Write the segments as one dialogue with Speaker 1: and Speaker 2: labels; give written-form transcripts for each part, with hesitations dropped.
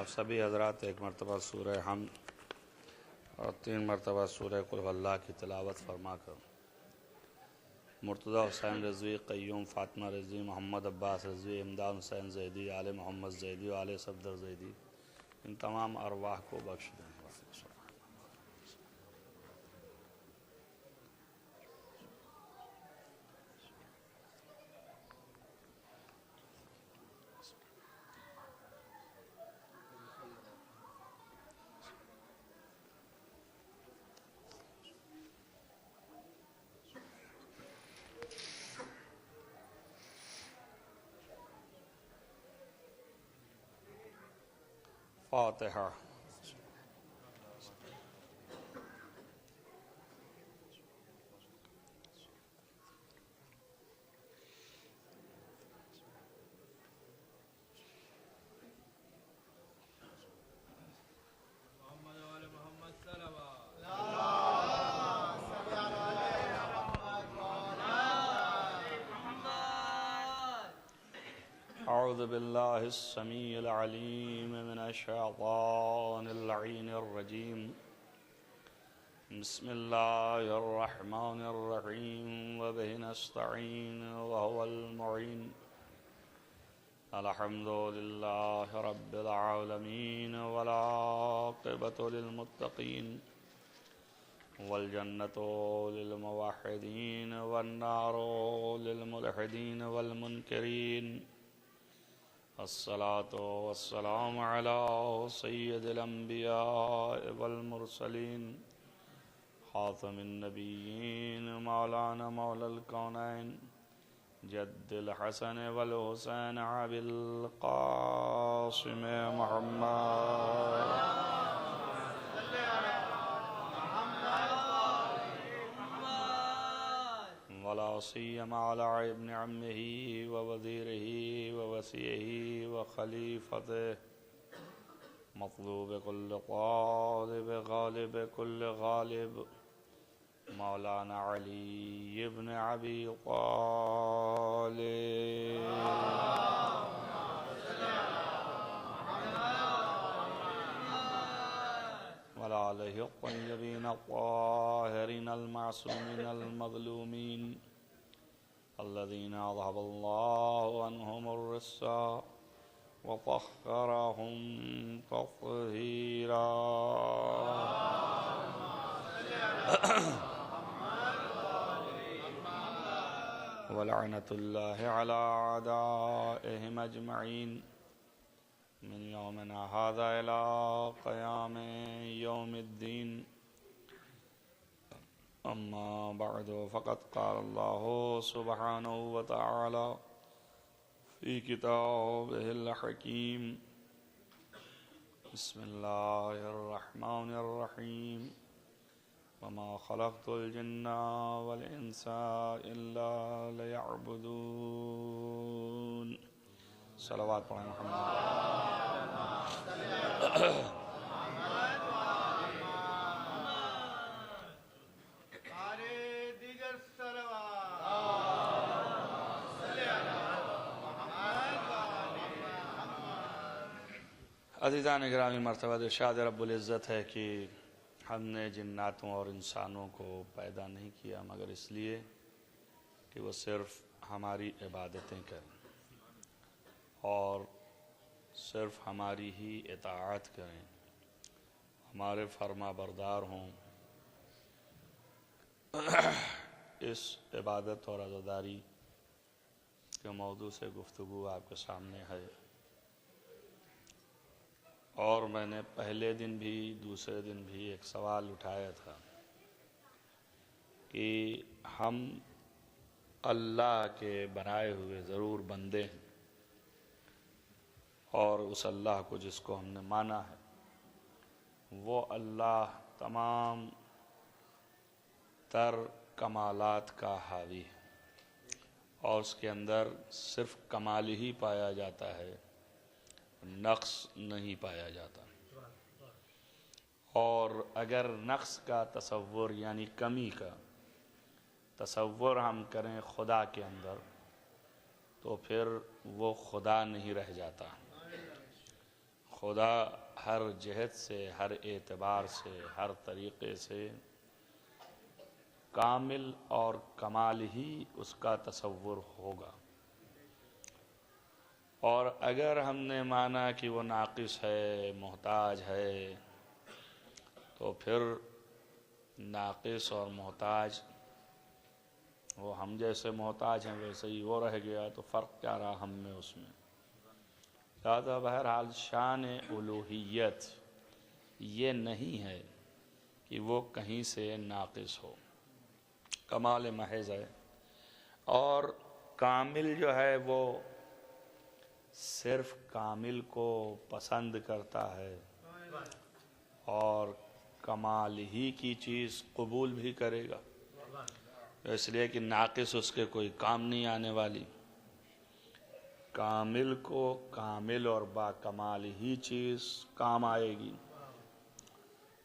Speaker 1: اب سبھی حضرات ایک مرتبہ سورہ حمد اور 3 مرتبہ سورہ قل هو اللہ کی تلاوت فرما کر مرتضی حسین رضوی، قیوم فاطمہ رضوی، محمد عباس رضوی، امداد حسین زیدی، آل محمد زیدی و آل صفدر زیدی، ان تمام ارواح کو بخش دیں۔ فاتحہ۔ اعوذ باللہ السمیع العلیم من الشیطان اللعین الرجیم، بسم اللہ الرحمن الرحیم، وبہ نستعین وہو المعین، الحمد للہ رب العالمین، والعاقبۃ للمتقین، والجنۃ للموحدین، والنار للملحدین والمنکرین، الصلاة والسلام على سید الانبیاء والمرسلین، خاتم النبیین، مولانا مولا الکونین، جد الحسن والحسین ابی القاسم محمد، ولا سیما علی ابن عمہ ووزیرہ ووصیہ وخلیفتہ، مطلوب کل طالب، غالب کل غالب، مولانا علی ابن ابی طالب، وآلہ الطیبین الطاہرین المعصومین المظلومین، الذین اذہب اللہ عنہم الرجس وطہرہم تطہیرا۔ ولعنۃ اللہ علی اعدائہم اجمعین من یومنا ھذا الی قیام یوم الدین، اما بعد فقد قال اللہ سبحانہ وتعالی فی کتابہ الحکیم، بسم اللہ الرحمن الرحیم، وما خلقت الجن والانس الا لیعبدون۔ صلوات پڑھیں محمد۔ عزیزان گرامی، مرتبہ ارشاد رب العزت ہے کہ ہم نے جناتوں اور انسانوں کو پیدا نہیں کیا مگر اس لیے کہ وہ صرف ہماری عبادتیں کریں اور صرف ہماری ہی اطاعت کریں، ہمارے فرما بردار ہوں۔ اس عبادت اور عزاداری کے موضوع سے گفتگو آپ کے سامنے ہے، اور میں نے پہلے دن بھی دوسرے دن بھی ایک سوال اٹھایا تھا کہ ہم اللہ کے بنائے ہوئے ضرور بندے ہیں، اور اس اللہ کو جس کو ہم نے مانا ہے وہ اللہ تمام تر کمالات کا حاوی ہے، اور اس کے اندر صرف کمال ہی پایا جاتا ہے، نقص نہیں پایا جاتا۔ اور اگر نقص کا تصور یعنی کمی کا تصور ہم کریں خدا کے اندر تو پھر وہ خدا نہیں رہ جاتا، خدا ہر جہت سے، ہر اعتبار سے، ہر طریقے سے کامل اور کمال ہی اس کا تصور ہوگا، اور اگر ہم نے مانا کہ وہ ناقص ہے، محتاج ہے، تو پھر ناقص اور محتاج وہ ہم جیسے محتاج ہیں ویسے ہی وہ رہ گیا، تو فرق کیا رہا ہم میں اس میں؟ لہذا بہرحال شان الوہیت یہ نہیں ہے کہ وہ کہیں سے ناقص ہو، کمال محض ہے، اور کامل جو ہے وہ صرف کامل کو پسند کرتا ہے اور کمال ہی کی چیز قبول بھی کرے گا، اس لیے کہ ناقص اس کے کوئی کام نہیں آنے والی، کامل کو کامل اور با کمال ہی چیز کام آئے گی۔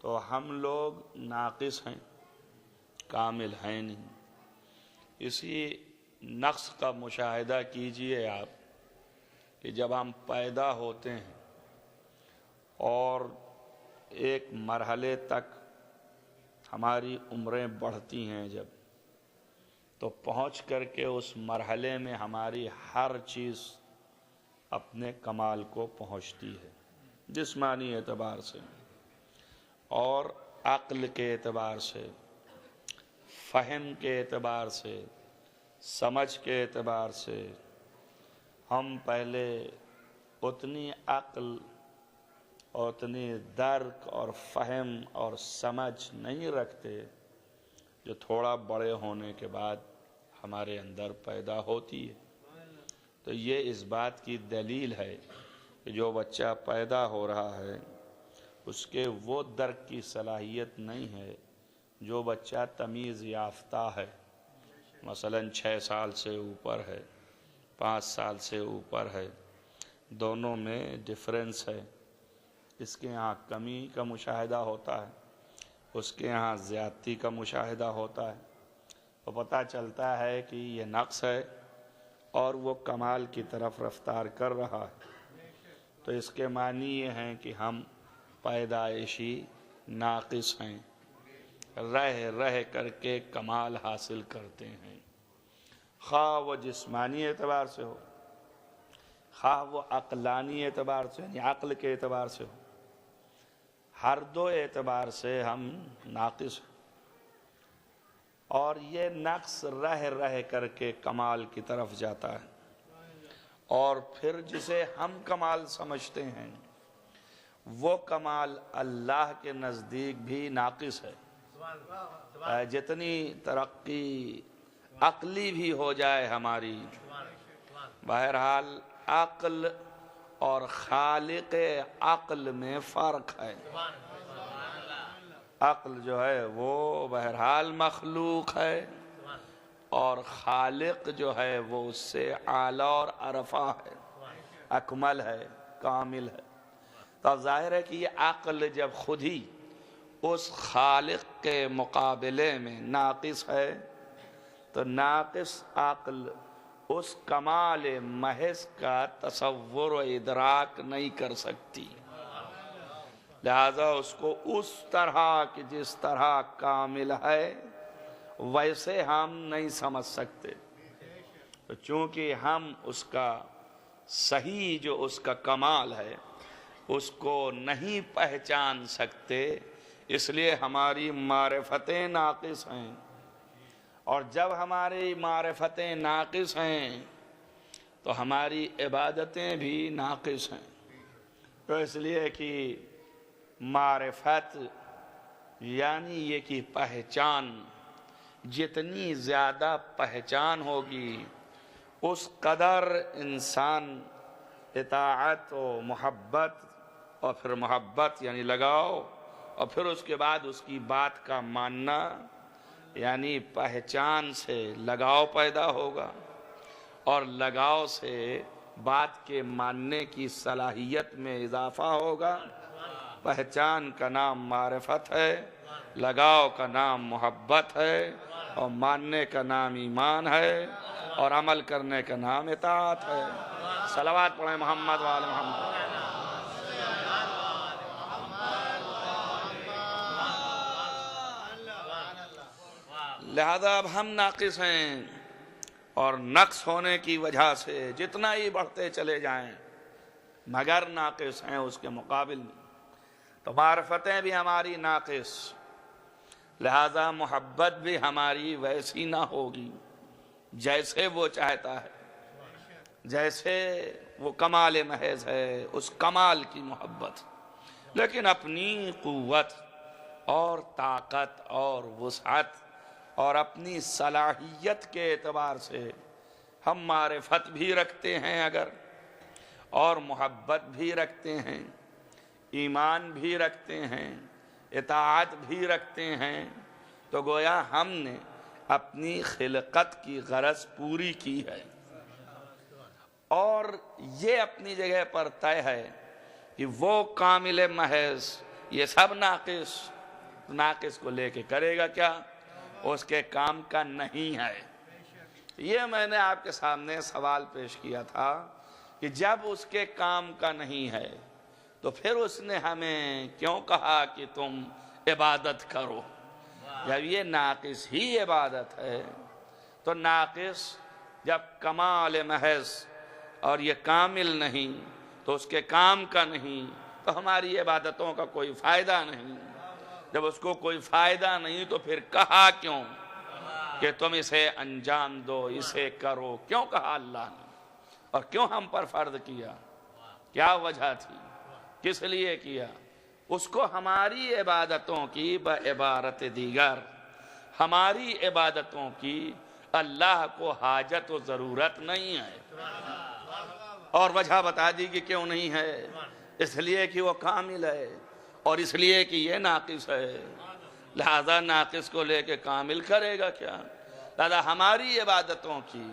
Speaker 1: تو ہم لوگ ناقص ہیں، کامل ہیں نہیں۔ اسی نقص کا مشاہدہ کیجئے آپ کہ جب ہم پیدا ہوتے ہیں اور ایک مرحلے تک ہماری عمریں بڑھتی ہیں، جب تو پہنچ کر کے اس مرحلے میں ہماری ہر چیز اپنے کمال کو پہنچتی ہے، جسمانی اعتبار سے اور عقل کے اعتبار سے، فہم کے اعتبار سے، سمجھ کے اعتبار سے۔ ہم پہلے اتنی عقل، اتنی درک اور فہم اور سمجھ نہیں رکھتے جو تھوڑا بڑے ہونے کے بعد ہمارے اندر پیدا ہوتی ہے۔ تو یہ اس بات کی دلیل ہے کہ جو بچہ پیدا ہو رہا ہے اس کے وہ درک کی صلاحیت نہیں ہے جو بچہ تمیز یافتہ ہے، مثلا 6 سال سے اوپر ہے، 5 سال سے اوپر ہے، دونوں میں ڈفرینس ہے۔ اس کے ہاں کمی کا مشاہدہ ہوتا ہے، اس کے ہاں زیادتی کا مشاہدہ ہوتا ہے، تو پتہ چلتا ہے کہ یہ نقص ہے اور وہ کمال کی طرف رفتار کر رہا ہے۔ تو اس کے معنی یہ ہیں کہ ہم پیدائشی ناقص ہیں، رہ کر کے کمال حاصل کرتے ہیں، خواہ وہ جسمانی اعتبار سے ہو، خواہ وہ عقلانی اعتبار سے یعنی عقل کے اعتبار سے ہو، ہر دو اعتبار سے ہم ناقص ہیں، اور یہ نقص رہ کر کے کمال کی طرف جاتا ہے، اور پھر جسے ہم کمال سمجھتے ہیں وہ کمال اللہ کے نزدیک بھی ناقص ہے۔ جتنی ترقی عقلی بھی ہو جائے ہماری، بہرحال عقل اور خالق عقل میں فرق ہے۔ عقل جو ہے وہ بہرحال مخلوق ہے، اور خالق جو ہے وہ اس سے اعلیٰ اور ارفع ہے، اکمل ہے، کامل ہے۔ تو ظاہر ہے کہ یہ عقل جب خود ہی اس خالق کے مقابلے میں ناقص ہے تو ناقص عقل اس کمال محض کا تصور و ادراک نہیں کر سکتی، لہذا اس کو اس طرح کہ جس طرح کامل ہے ویسے ہم نہیں سمجھ سکتے۔ تو چونکہ ہم اس کا صحیح جو اس کا کمال ہے اس کو نہیں پہچان سکتے، اس لیے ہماری معرفتیں ناقص ہیں، اور جب ہماری معرفتیں ناقص ہیں تو ہماری عبادتیں بھی ناقص ہیں۔ تو اس لیے کہ معرفت یعنی یہ کہ پہچان، جتنی زیادہ پہچان ہوگی اس قدر انسان اطاعت و محبت، اور پھر محبت یعنی لگاؤ، اور پھر اس کے بعد اس کی بات کا ماننا، یعنی پہچان سے لگاؤ پیدا ہوگا، اور لگاؤ سے بات کے ماننے کی صلاحیت میں اضافہ ہوگا۔ پہچان کا نام معرفت ہے، لگاؤ کا نام محبت ہے، اور ماننے کا نام ایمان ہے، اور عمل کرنے کا نام اطاعت ہے۔ صلوات پڑھیں محمد وآل محمد۔ لہذا اب ہم ناقص ہیں، اور نقص ہونے کی وجہ سے جتنا ہی بڑھتے چلے جائیں مگر ناقص ہیں اس کے مقابل میں، تو معرفتیں بھی ہماری ناقص، لہذا محبت بھی ہماری ویسی نہ ہوگی جیسے وہ چاہتا ہے، جیسے وہ کمال محض ہے اس کمال کی محبت، لیکن اپنی قوت اور طاقت اور وسعت اور اپنی صلاحیت کے اعتبار سے ہم معرفت بھی رکھتے ہیں اگر، اور محبت بھی رکھتے ہیں، ایمان بھی رکھتے ہیں، اطاعت بھی رکھتے ہیں، تو گویا ہم نے اپنی خلقت کی غرض پوری کی ہے، اور یہ اپنی جگہ پر طے ہے کہ وہ کامل محض یہ سب ناقص کو لے کے کرے گا کیا؟ اس کے کام کا نہیں ہے۔ یہ میں نے آپ کے سامنے سوال پیش کیا تھا کہ جب اس کے کام کا نہیں ہے تو پھر اس نے ہمیں کیوں کہا کہ تم عبادت کرو؟ جب یہ ناقص ہی عبادت ہے تو ناقص جب کمال محض اور یہ کامل نہیں تو اس کے کام کا نہیں، تو ہماری عبادتوں کا کوئی فائدہ نہیں۔ جب اس کو کوئی فائدہ نہیں تو پھر کہا کیوں کہ تم اسے انجام دو، اسے کرو؟ کیوں کہا اللہ نے، اور کیوں ہم پر فرض کیا؟ کیا وجہ تھی؟ کس لیے کیا؟ اس کو ہماری عبادتوں کی بعبارت دیگر ہماری عبادتوں کی اللہ کو حاجت و ضرورت نہیں ہے، اور وجہ بتا دی کہ کیوں نہیں ہے، اس لیے کہ وہ کامل ہے، اور اس لیے کہ یہ ناقص ہے، لہذا ناقص کو لے کے کامل کرے گا کیا؟ لہذا ہماری عبادتوں کی،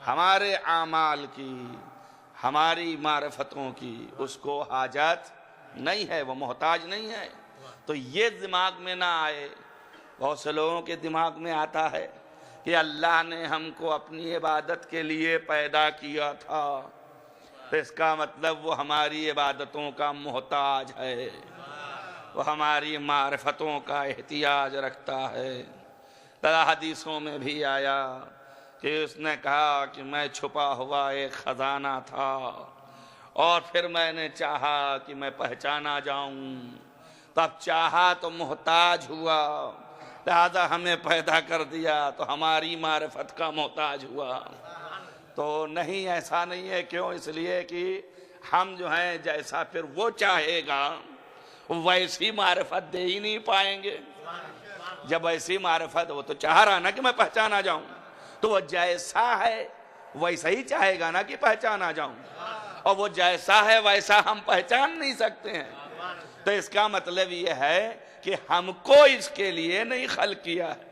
Speaker 1: ہمارے اعمال کی، ہماری معرفتوں کی اس کو حاجت نہیں ہے، وہ محتاج نہیں ہے۔ تو یہ دماغ میں نہ آئے، بہت سے لوگوں کے دماغ میں آتا ہے کہ اللہ نے ہم کو اپنی عبادت کے لیے پیدا کیا تھا، تو اس کا مطلب وہ ہماری عبادتوں کا محتاج ہے، وہ ہماری معرفتوں کا احتیاج رکھتا ہے۔ حدیثوں میں بھی آیا کہ اس نے کہا کہ میں چھپا ہوا ایک خزانہ تھا، اور پھر میں نے چاہا کہ میں پہچانا جاؤں، تب چاہا تو محتاج ہوا، لہذا ہمیں پیدا کر دیا تو ہماری معرفت کا محتاج ہوا۔ تو نہیں، ایسا نہیں ہے۔ کیوں؟ اس لیے کہ ہم جو ہیں جیسا پھر وہ چاہے گا ویسی معرفت دے ہی نہیں پائیں گے۔ جب ایسی معرفت، وہ تو چاہ رہا نا کہ میں پہچانا جاؤں، تو وہ جیسا ہے ویسا ہی چاہے گا نا کہ پہچانا جاؤں، اور وہ جیسا ہے ویسا ہم پہچان نہیں سکتے ہیں۔ تو اس کا مطلب یہ ہے کہ ہم کو اس کے لیے نہیں خلق کیا ہے،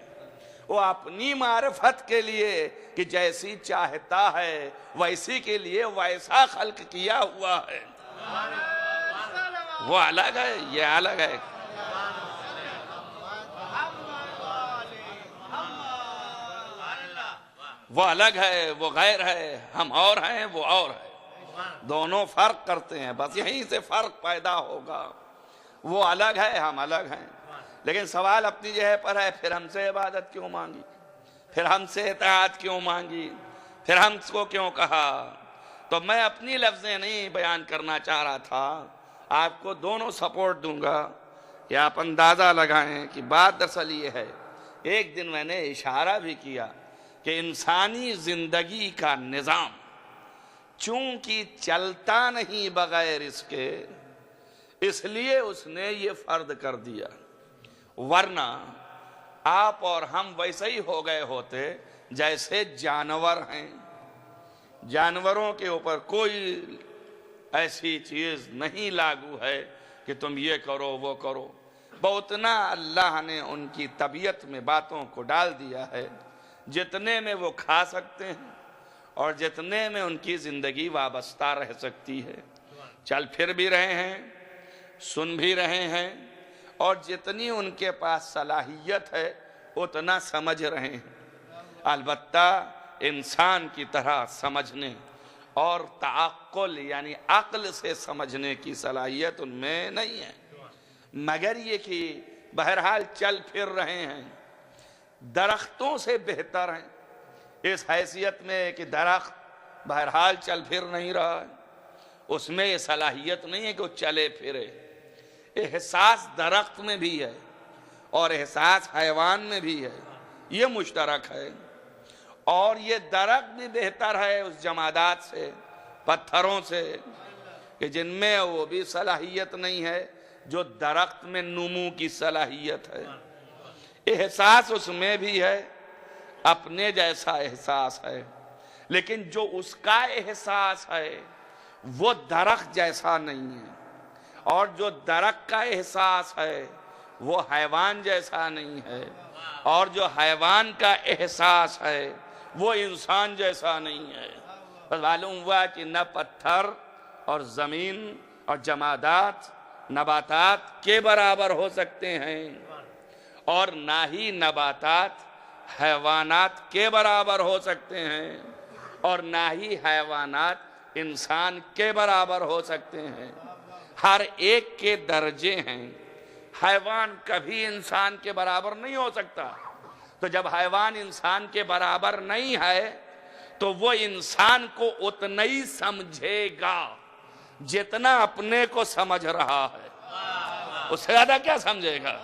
Speaker 1: وہ اپنی معرفت کے لیے کہ جیسی چاہتا ہے ویسی کے لیے ویسا خلق کیا ہوا ہے۔ وہ الگ ہے، یہ الگ ہے۔ وہ الگ ہے، وہ غیر ہے، ہم اور ہیں، وہ اور ہے، دونوں فرق کرتے ہیں، بس یہیں سے فرق پیدا ہوگا۔ وہ الگ ہے، ہم الگ ہیں، لیکن سوال اپنی جگہ پر ہے، پھر ہم سے عبادت کیوں مانگی؟ پھر ہم سے اطاعت کیوں مانگی؟ پھر ہم کو کیوں کہا؟ تو میں اپنی لفظیں نہیں بیان کرنا چاہ رہا تھا، آپ کو دونوں سپورٹ دوں گا کہ آپ اندازہ لگائیں کہ بات دراصل یہ ہے۔ ایک دن میں نے اشارہ بھی کیا کہ انسانی زندگی کا نظام چونکہ چلتا نہیں بغیر اس کے، اس لیے اس نے یہ فرض کر دیا، ورنہ آپ اور ہم ویسے ہی ہو گئے ہوتے جیسے جانور ہیں۔ جانوروں کے اوپر کوئی ایسی چیز نہیں لاگو ہے کہ تم یہ کرو وہ کرو، بہتنا اللہ نے ان کی طبیعت میں باتوں کو ڈال دیا ہے جتنے میں وہ کھا سکتے ہیں اور جتنے میں ان کی زندگی وابستہ رہ سکتی ہے۔ چل پھر بھی رہے ہیں، سن بھی رہے ہیں، اور جتنی ان کے پاس صلاحیت ہے اتنا سمجھ رہے ہیں۔ البتہ انسان کی طرح سمجھنے اور تعقل یعنی عقل سے سمجھنے کی صلاحیت ان میں نہیں ہے، مگر یہ کہ بہرحال چل پھر رہے ہیں۔ درختوں سے بہتر ہیں اس حیثیت میں کہ درخت بہرحال چل پھر نہیں رہا ہے، اس میں یہ صلاحیت نہیں ہے کہ وہ چلے پھرے۔ احساس درخت میں بھی ہے اور احساس حیوان میں بھی ہے، یہ مشترک ہے۔ اور یہ درخت بھی بہتر ہے اس جمادات سے، پتھروں سے، کہ جن میں وہ بھی صلاحیت نہیں ہے جو درخت میں نمو کی صلاحیت ہے۔ احساس اس میں بھی ہے، اپنے جیسا احساس ہے، لیکن جو اس کا احساس ہے وہ درخت جیسا نہیں ہے، اور جو درخت کا احساس ہے وہ حیوان جیسا نہیں ہے، اور جو حیوان کا احساس ہے وہ انسان جیسا نہیں ہے۔ بس معلوم ہوا کہ نہ پتھر اور زمین اور جمادات نباتات کے برابر ہو سکتے ہیں، اور نہ ہی نباتات حیوانات کے برابر ہو سکتے ہیں، اور نہ ہی حیوانات انسان کے برابر ہو سکتے ہیں۔ ہر ایک کے درجے ہیں، حیوان کبھی انسان کے برابر نہیں ہو سکتا۔ تو جب حیوان انسان کے برابر نہیں ہے تو وہ انسان کو اتنا ہی سمجھے گا جتنا اپنے کو سمجھ رہا ہے، اس سے زیادہ کیا سمجھے گا؟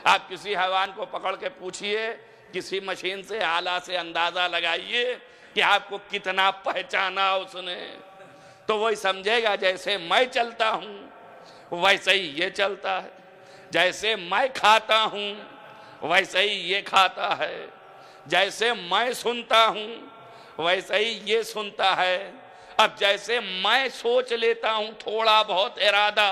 Speaker 1: آپ کسی حیوان کو پکڑ کے پوچھئے، کسی مشین سے آلہ سے اندازہ لگائیے کہ آپ کو کتنا پہچانا اس نے، تو وہی سمجھے گا جیسے میں چلتا ہوں ویسے ہی یہ چلتا ہے، جیسے میں کھاتا ہوں ویسے ہی یہ کھاتا ہے، جیسے میں سنتا ہوں ویسے ہی یہ سنتا ہے۔ اب جیسے میں سوچ لیتا ہوں، تھوڑا بہت ارادہ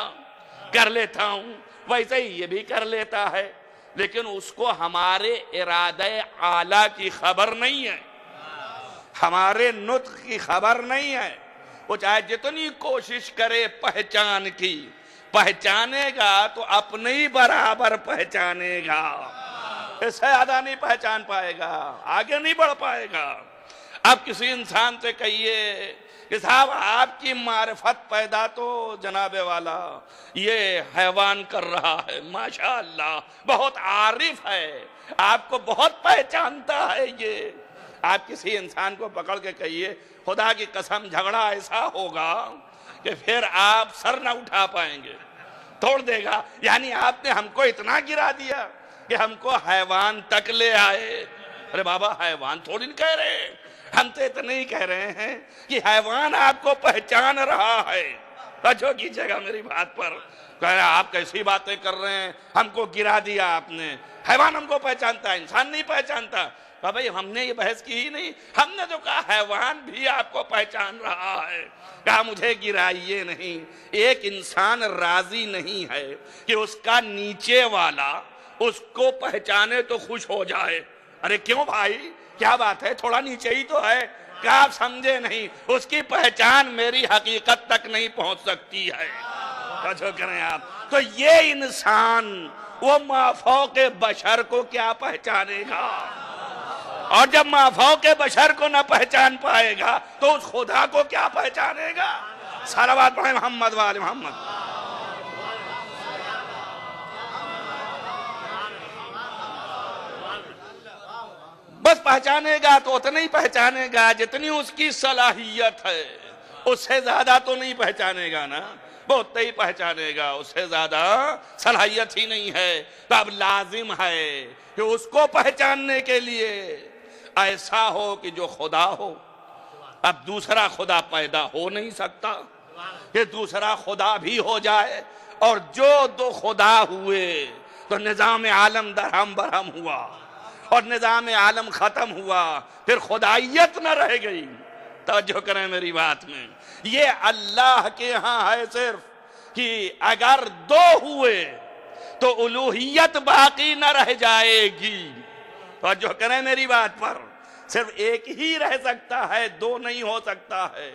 Speaker 1: کر لیتا ہوں، ویسے ہی یہ بھی کر لیتا ہے، لیکن اس کو ہمارے ارادہ اعلیٰ کی خبر نہیں ہے، ہمارے نطق کی خبر نہیں ہے۔ وہ چاہے جتنی کوشش کرے پہچان کی، پہچانے گا تو اپنے ہی برابر پہچانے گا، اس سے زیادہ نہیں پہچان پائے گا، آگے نہیں بڑھ پائے گا۔ اب کسی انسان سے کہیے کہ صاحب آپ کی معرفت پیدا تو جناب والا یہ حیوان کر رہا ہے، ماشاءاللہ بہت عارف ہے، آپ کو بہت پہچانتا ہے یہ۔ آپ کسی انسان کو پکڑ کے کہیے خدا کی قسم جھگڑا ایسا ہوگا کہ پھر آپ سر نہ اٹھا پائیں گے، توڑ دے گا، یعنی آپ نے ہم کو اتنا گرا دیا کہ ہم کو حیوان تک لے آئے۔ ارے بابا حیوان تھوڑی نہیں کہہ رہے، ہم تو اتنا ہی کہہ رہے ہیں کہ حیوان آپ کو پہچان رہا ہے۔ توجہ کیجئے گا میری بات پر، کہہ رہے آپ کیسی باتیں کر رہے ہیں، ہم کو گرا دیا آپ نے، حیوان ہم کو پہچانتا ہے، انسان نہیں پہچانتا۔ بھائی ہم نے یہ بحث کی ہی نہیں، ہم نے جو کہا حیوان بھی آپ کو پہچان رہا ہے، کہا مجھے گرائیے نہیں۔ ایک انسان راضی نہیں ہے کہ اس کا نیچے والا اس کو پہچانے تو خوش ہو جائے۔ ارے کیوں بھائی، کیا بات ہے، تھوڑا نیچے ہی تو ہے، کیا آپ سمجھے نہیں، اس کی پہچان میری حقیقت تک نہیں پہنچ سکتی ہے۔ توجہ کریں آپ، تو یہ انسان وہ مافوق بشر کو کیا پہچانے گا؟ اور جب مافوق بشر کو نہ پہچان پائے گا تو اس خدا کو کیا پہچانے گا؟ صلوات پڑھیں محمد وآل محمد۔ بس پہچانے گا تو اتنا ہی پہچانے گا جتنی اس کی صلاحیت ہے، اس سے زیادہ تو نہیں پہچانے گا نا، بہت ہی پہچانے گا، اس سے زیادہ صلاحیت ہی نہیں ہے۔ تو اب لازم ہے کہ اس کو پہچاننے کے لیے ایسا ہو کہ جو خدا ہو۔ اب دوسرا خدا پیدا ہو نہیں سکتا کہ دوسرا خدا بھی ہو جائے، اور جو دو خدا ہوئے تو نظام عالم درہم برہم ہوا، اور نظام عالم ختم ہوا، پھر خدائیت نہ رہ گئی۔ توجہ کریں میری بات میں، یہ اللہ کے ہاں ہے صرف کہ اگر دو ہوئے تو الوہیت باقی نہ رہ جائے گی۔ توجہ کریں میری بات پر، صرف ایک ہی رہ سکتا ہے، دو نہیں ہو سکتا ہے۔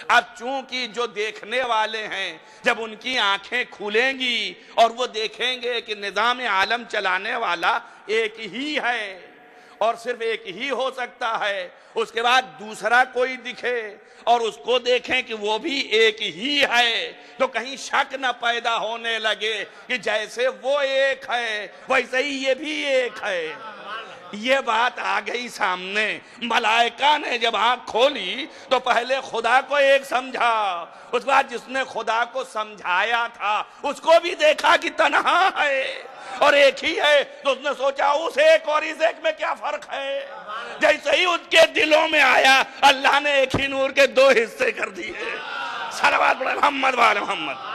Speaker 1: اب چونکہ جو دیکھنے والے ہیں جب ان کی آنکھیں کھلیں گی اور وہ دیکھیں گے کہ نظام عالم چلانے والا ایک ہی ہے اور صرف ایک ہی ہو سکتا ہے، اس کے بعد دوسرا کوئی دکھے اور اس کو دیکھیں کہ وہ بھی ایک ہی ہے، تو کہیں شک نہ پیدا ہونے لگے کہ جیسے وہ ایک ہے ویسے ہی یہ بھی ایک ہے۔ یہ بات آ گئی سامنے. ملائکہ نے جب آنکھ کھولی تو پہلے خدا کو ایک سمجھا, اس بعد جس نے خدا کو سمجھایا تھا اس کو بھی دیکھا کہ تنہا ہے اور ایک ہی ہے, تو اس نے سوچا اس ایک اور اس ایک میں کیا فرق ہے. جیسے ہی ان کے دلوں میں آیا, اللہ نے ایک ہی نور کے دو حصے کر دیے. صلوات پڑھیں محمد وعلی محمد.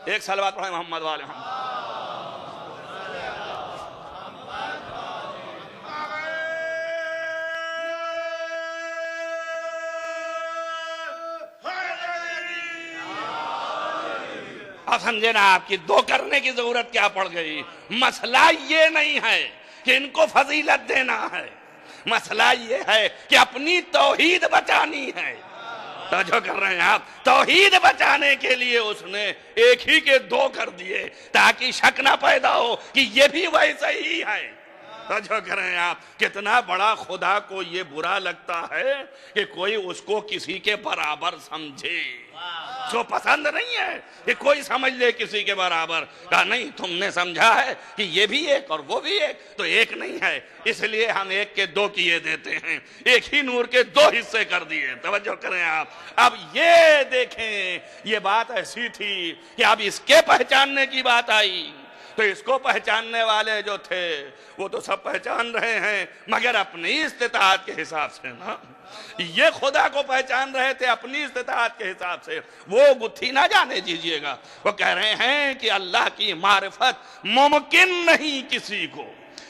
Speaker 1: ایک صلوات پڑھیں محمد وعلی محمد. اب سمجھے نا آپ کی دو کرنے کی ضرورت کیا پڑ گئی. مسئلہ یہ نہیں ہے کہ ان کو فضیلت دینا ہے, مسئلہ یہ ہے کہ اپنی توحید بچانی ہے. توجہ کر رہے ہیں آپ, توحید بچانے کے لیے اس نے ایک ہی کے دو کر دیے تاکہ شک نہ پیدا ہو کہ یہ بھی ویسا ہی ہے. توجہ کر رہے ہیں آپ, کتنا بڑا خدا کو یہ برا لگتا ہے کہ کوئی اس کو کسی کے برابر سمجھے. سو پسند نہیں ہے کہ کوئی سمجھ لے کسی کے برابر. کہا نہیں, تم نے سمجھا ہے کہ یہ بھی ایک اور وہ بھی ایک, تو ایک نہیں ہے, اس لیے ہم ایک کے دو کیے دیتے ہیں, ایک ہی نور کے دو حصے کر دیے. توجہ کریں آپ. اب یہ دیکھیں, یہ بات ایسی تھی کہ اب اس کے پہچاننے کی بات آئی تو اس کو پہچاننے والے جو تھے وہ تو سب پہچان رہے ہیں مگر اپنی استطاعت کے حساب سے نا. یہ خدا کو پہچان رہے تھے اپنی استطاعت کے حساب سے. وہ گتھی نہ جانے دیجئے گا. وہ کہہ رہے ہیں کہ اللہ کی معرفت ممکن نہیں کسی کو,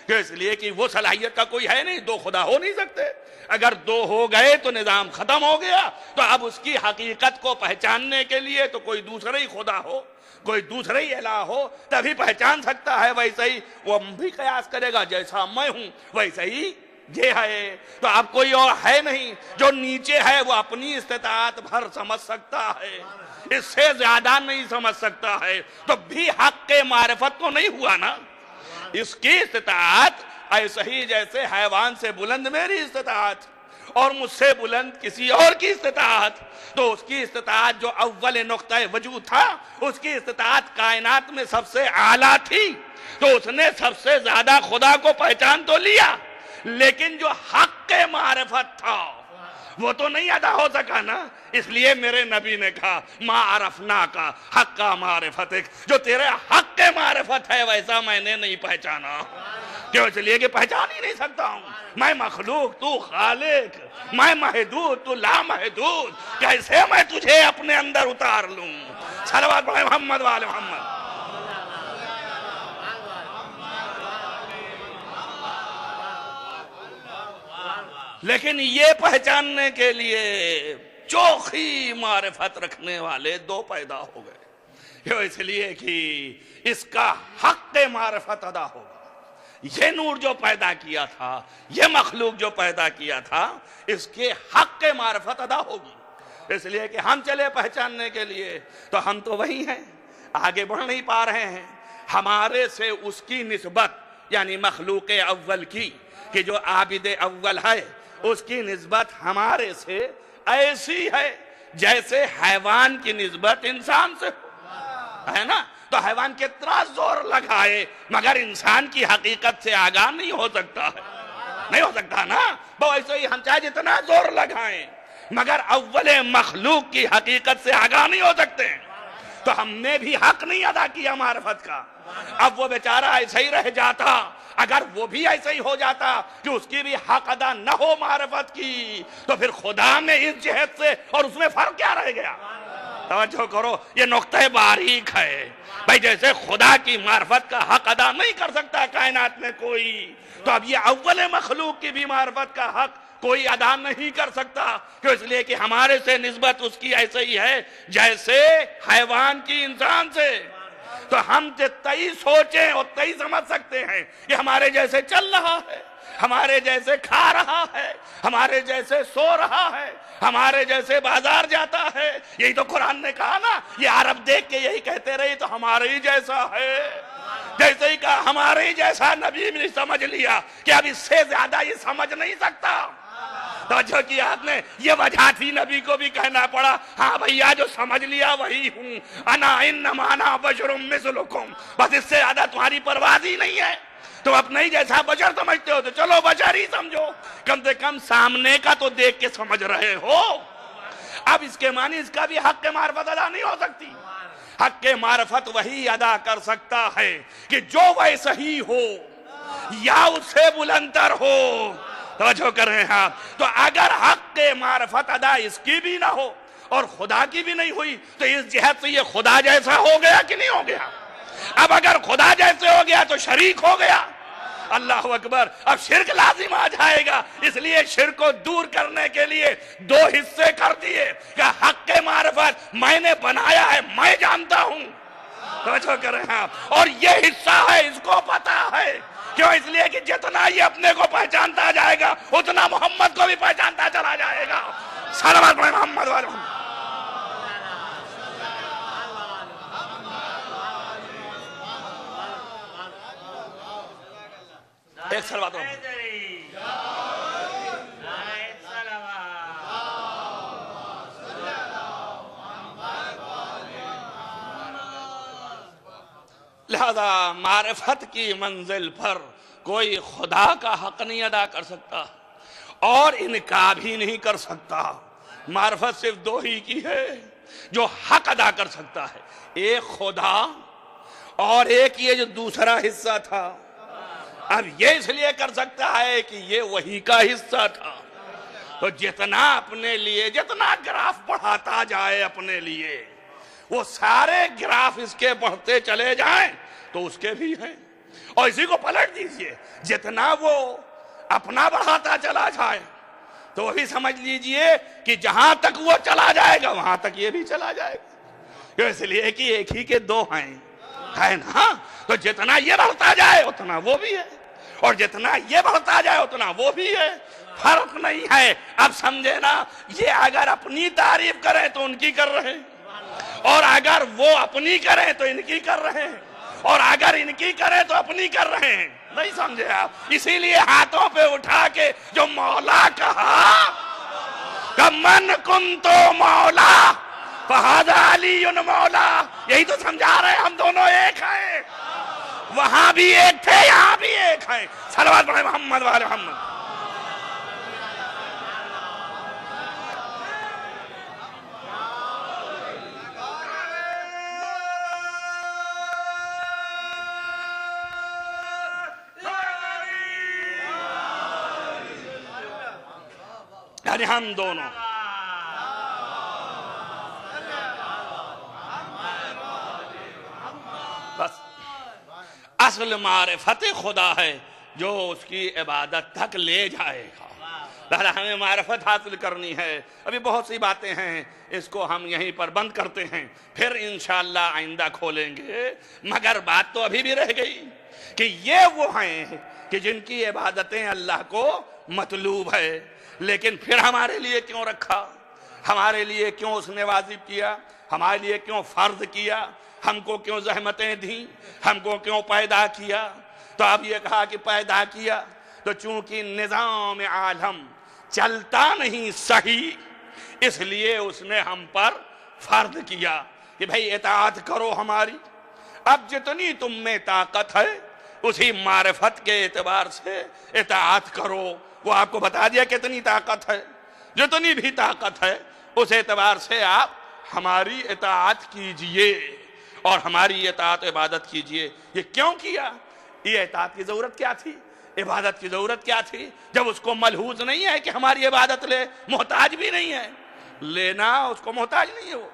Speaker 1: کہ اس لیے کہ وہ صلاحیت کا کوئی ہے نہیں, دو خدا ہو نہیں سکتے. اگر دو ہو گئے تو نظام ختم ہو گیا. تو اب اس کی حقیقت کو پہچاننے کے لیے تو کوئی دوسرا ہی خدا ہو, کوئی دوسرا ہی الہ ہو تبھی پہچان سکتا ہے. ویسے ہی وہ بھی قیاس کرے گا, جیسا میں ہوں ویسے ہی یہ ہے. تو اب کوئی اور ہے نہیں, جو نیچے ہے وہ اپنی استطاعت بھر سمجھ سکتا ہے, اس سے زیادہ نہیں سمجھ سکتا ہے. تو بھی حق کے معرفت تو نہیں ہوا نا. اس کی استطاعت ایسے ہی جیسے حیوان سے بلند میری استطاعت اور مجھ سے بلند کسی اور کی استطاعت. تو اس کی استطاعت جو اول نقطہ وجود تھا, اس کی استطاعت کائنات میں سب سے اعلیٰ تھی, تو اس نے سب سے زیادہ خدا کو پہچان تو لیا, لیکن جو حق کے معرفت تھا وہ تو نہیں ادا ہو سکا نا. اس لیے میرے نبی نے کہا ما عرفنا کا حق کا معرفت, جو تیرے حق کے معرفت ہے ویسا میں نے نہیں پہچانا. کیوں؟ اس لیے کہ پہچان ہی نہیں سکتا ہوں. میں مخلوق, تو خالق, میں محدود, تو لامحدود, کیسے میں تجھے اپنے اندر اتار لوں. صلوات پڑھیں محمد وعلی محمد. لیکن یہ پہچاننے کے لیے چوکھی معرفت رکھنے والے دو پیدا ہو گئے. کیوں؟ اس لیے کہ اس کا حق معرفت ادا ہوگا. یہ نور جو پیدا کیا تھا, یہ مخلوق جو پیدا کیا تھا, اس کے حق کے معرفت ادا ہوگی. اس لیے کہ ہم چلے پہچاننے کے لیے تو ہم تو وہی ہیں, آگے بڑھ نہیں پا رہے ہیں. ہمارے سے اس کی نسبت یعنی مخلوق اول کی, کہ جو عابد اول ہے, اس کی نسبت ہمارے سے ایسی ہے جیسے حیوان کی نسبت انسان سے ہے نا. تو حیوان کتنا زور لگائے مگر انسان کی حقیقت سے آگاہ نہیں ہو سکتا ہے, نہیں ہو سکتا نا. وہ ایسے ہی ہم چاہے جتنا زور لگائیں مگر اول مخلوق کی حقیقت سے آگاہ نہیں ہو سکتے. تو ہم نے بھی حق نہیں ادا کیا معرفت کا. اب وہ بیچارہ ایسے ہی رہ جاتا, اگر وہ بھی ایسے ہی ہو جاتا کہ اس کی بھی حق ادا نہ ہو معرفت کی, تو پھر خدا میں اس جہت سے اور اس میں فرق کیا رہ گیا. توجہ کرو, یہ نقطہ باریک ہے بھائی. جیسے خدا کی معرفت کا حق ادا نہیں کر سکتا کائنات میں کوئی, تو اب یہ اول مخلوق کی بھی معرفت کا حق کوئی ادا نہیں کر سکتا. کیوں؟ اس لیے کہ ہمارے سے نسبت اس کی ایسے ہی ہے جیسے حیوان کی انسان سے. تو ہم جتنی سوچیں اتنا ہی سمجھ سکتے ہیں کہ ہمارے جیسے چل رہا ہے, ہمارے جیسے کھا رہا ہے, ہمارے جیسے سو رہا ہے, ہمارے جیسے بازار جاتا ہے. یہی تو قرآن نے کہا نا, یہ عرب دیکھ کے یہی کہتے رہے تو ہمارے ہی جیسا ہے. جیسے ہی کہا ہمارے ہی جیسا, نبی نے سمجھ لیا کہ اب اس سے زیادہ یہ سمجھ نہیں سکتا. توجہ کیا آپ نے؟ یہ وجہ تھی نبی کو بھی کہنا پڑا ہاں بھیا جو سمجھ لیا وہی ہوں، انا انما انا بشر مثلکم، بس اس سے زیادہ تمہاری پرواز ہی نہیں ہے، تم اپنے ہی جیسا بشر سمجھتے ہو تو چلو بشر ہی سمجھو، کم سے کم سامنے کا تو دیکھ کے سمجھ رہے ہو۔ اب اس کے معنی اس کا بھی حق معرفت ادا نہیں ہو سکتی۔ حق معرفت وہی ادا کر سکتا ہے کہ جو ویسا ہی ہو یا اس سے بلندر ہو۔ توجہ کر رہے ہیں آپ؟ تو اگر حق معرفت ادا اس کی بھی نہ ہو اور خدا کی بھی نہیں ہوئی تو اس جہت سے یہ خدا جیسا ہو گیا کہ نہیں ہو گیا؟ اب اگر خدا جیسے ہو گیا تو شریک ہو گیا۔ اللہ اکبر۔ اب شرک لازم آ جائے گا، اس لیے شرک کو دور کرنے کے لیے دو حصے کر دیے کہ حق معرفت میں نے بنایا ہے، میں جانتا ہوں، توجہ کر رہے ہیں آپ، اور یہ حصہ ہے اس کو پتا ہے۔ کیوں؟ اس لیے کہ جتنا یہ اپنے کو پہچانتا جائے گا اتنا محمد کو بھی پہچانتا چلا جائے گا۔ صلوات پڑھیں محمد والے محمد۔ ایک صلوات پڑھیں۔ لہذا معرفت کی منزل پر کوئی خدا کا حق نہیں ادا کر سکتا اور انکار بھی نہیں کر سکتا۔ معرفت صرف دو ہی کی ہے جو حق ادا کر سکتا ہے، ایک خدا اور ایک یہ جو دوسرا حصہ تھا۔ اب یہ اس لیے کر سکتا ہے کہ یہ وہی کا حصہ تھا، تو جتنا اپنے لیے جتنا گراف بڑھاتا جائے اپنے لیے وہ سارے گراف اس کے بڑھتے چلے جائیں تو اس کے بھی ہیں، اور اسی کو پلٹ دیجئے، جتنا وہ اپنا بڑھاتا چلا جائے تو وہ بھی سمجھ لیجئے کہ جہاں تک وہ چلا جائے گا وہاں تک یہ بھی چلا جائے گا، اس لیے کہ ایک ہی کے دو ہیں، ہے نا؟ تو جتنا یہ بڑھتا جائے اتنا وہ بھی ہے، اور جتنا یہ بڑھتا جائے اتنا وہ بھی ہے، فرق نہیں ہے۔ اب سمجھے نا؟ یہ اگر اپنی تعریف کریں تو ان کی کر رہے ہیں، اور اگر وہ اپنی کریں تو ان کی کر رہے ہیں، اور اگر ان کی کریں تو اپنی کر رہے ہیں۔ نہیں سمجھے آپ؟ اسی لیے ہاتھوں پہ اٹھا کے جو مولا کہا کہ من کنتو مولا فہذا علی مولا، یہی تو سمجھا رہے ہیں ہم دونوں ایک ہیں، وہاں بھی ایک تھے یہاں بھی ایک ہیں۔ صلوات پڑھیں محمد والے محمد۔ یعنی ہم دونوں بس اصل معرفت خدا ہے جو اس کی عبادت تک لے جائے گا۔ لہذا ہمیں معرفت حاصل کرنی ہے۔ ابھی بہت سی باتیں ہیں، اس کو ہم یہیں پر بند کرتے ہیں، پھر انشاءاللہ آئندہ کھولیں گے، مگر بات تو ابھی بھی رہ گئی کہ یہ وہ ہیں کہ جن کی عبادتیں اللہ کو مطلوب ہے، لیکن پھر ہمارے لیے کیوں رکھا، ہمارے لیے کیوں اس نے واجب کیا، ہمارے لیے کیوں فرض کیا، ہم کو کیوں زحمتیں دیں، ہم کو کیوں پیدا کیا؟ تو اب یہ کہا کہ پیدا کیا تو چونکہ نظام عالم چلتا نہیں صحیح، اس لیے اس نے ہم پر فرض کیا کہ بھئی اطاعت کرو ہماری۔ اب جتنی تم میں طاقت ہے اسی معرفت کے اعتبار سے اطاعت کرو۔ وہ آپ کو بتا دیا کتنی طاقت ہے، جتنی بھی طاقت ہے اس اعتبار سے آپ ہماری اطاعت کیجئے اور ہماری اطاعت عبادت کیجئے۔ یہ کیوں کیا؟ یہ اطاعت کی ضرورت کیا تھی، عبادت کی ضرورت کیا تھی، جب اس کو ملحوظ نہیں ہے کہ ہماری عبادت لے، محتاج بھی نہیں ہے، لینا اس کو محتاج نہیں ہے وہ۔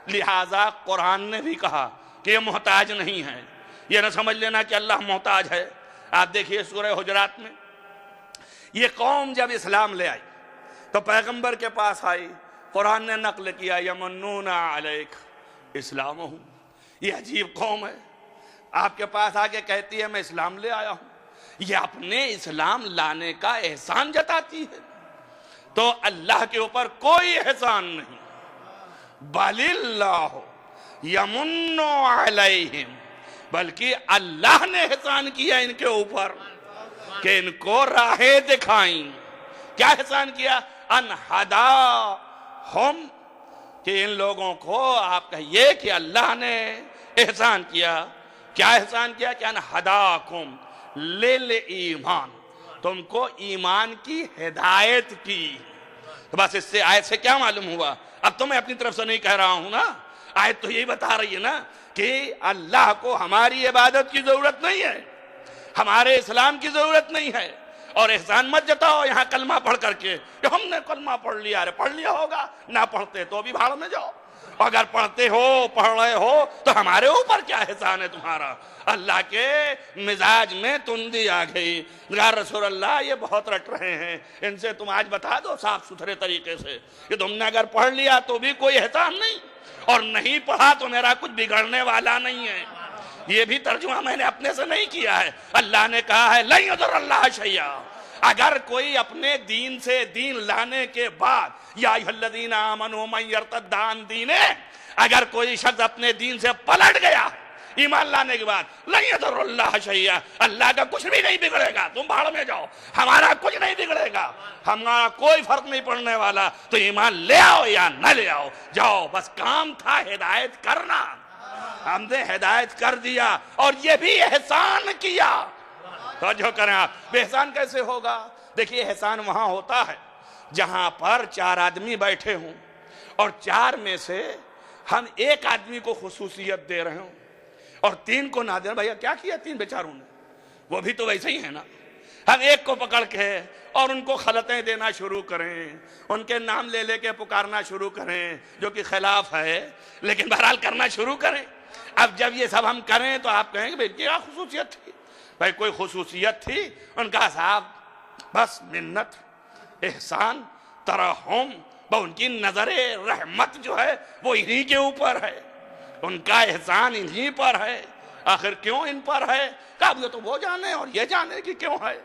Speaker 1: لہٰذا قرآن نے بھی کہا کہ یہ محتاج نہیں ہے، یہ نہ سمجھ لینا کہ اللہ محتاج ہے۔ آپ دیکھیے سورہ حجرات میں یہ قوم جب اسلام لے آئی تو پیغمبر کے پاس آئی، قرآن نے نقل کیا یمنون علیک اسلامہم، یہ عجیب قوم ہے، آپ کے پاس آگے کہتی ہے میں اسلام لے آیا ہوں، یہ اپنے اسلام لانے کا احسان جتاتی ہے، تو اللہ کے اوپر کوئی احسان نہیں، بل اللہ یمن علیہم، بلکہ اللہ نے احسان کیا ان کے اوپر کہ ان کو راہیں دکھائیں۔ کیا احسان کیا؟ ان ہداہم، کہ ان لوگوں کو آپ کہیے کہ اللہ نے احسان کیا. کیا احسان کیا؟ کہ ان ہداکم للایمان، تم کو ایمان کی ہدایت کی. تو بس اس سے آیت سے کیا معلوم ہوا؟ اب تو میں اپنی طرف سے نہیں کہہ رہا ہوں نا، آیت تو یہی بتا رہی ہے نا کہ اللہ کو ہماری عبادت کی ضرورت نہیں ہے، ہمارے اسلام کی ضرورت نہیں ہے. اور احسان مت جتاؤ یہاں کلمہ پڑھ کر کے کہ ہم نے کلمہ پڑھ لیا. ارے پڑھ لیا ہوگا، نہ پڑھتے تو بھی بھاڑ میں جاؤ. اگر پڑھتے ہو، پڑھ رہے ہو، تو ہمارے اوپر کیا احسان ہے تمہارا؟ اللہ کے مزاج میں تندی آ گئی. یا رسول اللہ یہ بہت رٹ رہے ہیں، ان سے تم آج بتا دو صاف ستھرے طریقے سے کہ تم نے اگر پڑھ لیا تو بھی کوئی احسان نہیں، اور نہیں پڑھا تو میرا کچھ بگڑنے والا نہیں ہے. یہ بھی ترجمہ میں نے اپنے سے نہیں کیا ہے. اللہ نے کہا ہے لن یضر اللہ شیئا. اگر کوئی اپنے دین سے دین لانے کے بعد، یا ایھا الذین آمنوا من یرتد عن دینہ، اگر کوئی شخص اپنے دین سے پلٹ گیا ایمان لانے کے بعد، لن یضر اللہ شیئا، اللہ کا کچھ بھی نہیں بگڑے گا، تم بھاڑ میں جاؤ، ہمارا کچھ نہیں بگڑے گا، ہمارا کوئی فرق نہیں پڑنے والا. تو ایمان لے آؤ یا نہ لے آؤ، جاؤ. بس کام تھا ہدایت کرنا، ہم نے ہدایت کر دیا اور یہ بھی احسان کیا. توجہ کریں آپ. بے احسان کیسے ہوگا؟ دیکھیے احسان وہاں ہوتا ہے جہاں پر 4 آدمی بیٹھے ہوں اور 4 میں سے ہم ایک آدمی کو خصوصیت دے رہے ہوں اور 3 کو نہ دیں. بھیا کیا کیا 3 بیچاروں نے؟ وہ بھی تو ویسے ہی ہے نا. ہم ایک کو پکڑ کے اور ان کو خلطیں دینا شروع کریں، ان کے نام لے لے کے پکارنا شروع کریں، جو کہ خلاف ہے، لیکن بہرحال کرنا شروع کریں. اب جب یہ سب ہم کریں تو آپ کہیں گے بھائی کیا خصوصیت تھی؟ بھائی کوئی خصوصیت تھی؟ ان کا صاحب بس منت، احسان، ترحم، ان کی نظر رحمت جو ہے وہ انہی کے اوپر ہے، ان کا احسان انہی پر ہے. آخر کیوں ان پر ہے؟ کہا یہ تو وہ جانے اور یہ جانے کی کیوں ہے،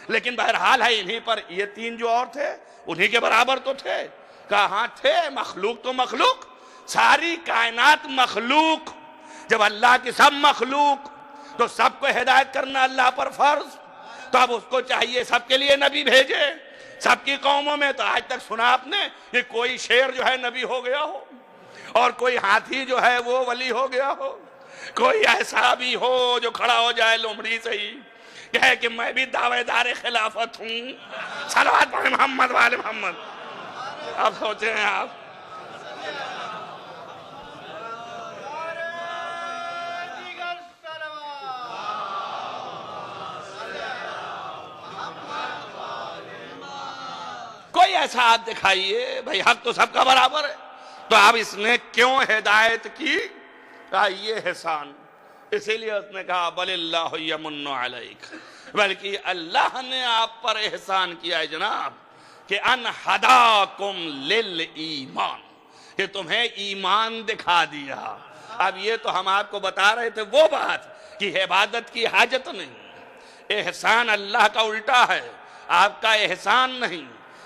Speaker 1: لیکن بہرحال ہے انہی پر. یہ 3 جو اور تھے انہی کے برابر تو تھے. کہا ہاں تھے. مخلوق تو مخلوق، ساری کائنات مخلوق. جب اللہ کی سب مخلوق تو سب کو ہدایت کرنا اللہ پر فرض. تو اب اس کو چاہیے سب کے لیے نبی بھیجے. سب کی قوموں میں تو آج تک سنا آپ نے کہ کوئی شیر جو ہے نبی ہو گیا ہو، اور کوئی ہاتھی جو ہے وہ ولی ہو گیا ہو، کوئی ایسا بھی ہو جو کھڑا ہو جائے لومڑی سے ہی کہے کہ میں بھی دعوے دار خلافت ہوں. صلوات پڑھیں محمد والے محمد. اب سوچیں آپ، کوئی ایسا آپ دکھائیے. بھائی حق تو سب کا برابر ہے، تو اب اس نے کیوں ہدایت کی؟ کہا یہ احسان. اسی لیے اس نے کہا بل اللہ یمن علیک، بلکہ اللہ نے آپ پر احسان کیا ہے جناب، کہ ان ہداکم للایمان، کہ تمہیں ایمان دکھا دیا. اب یہ تو ہم آپ کو بتا رہے تھے وہ بات کہ عبادت کی حاجت نہیں، احسان اللہ کا الٹا ہے، آپ کا احسان نہیں.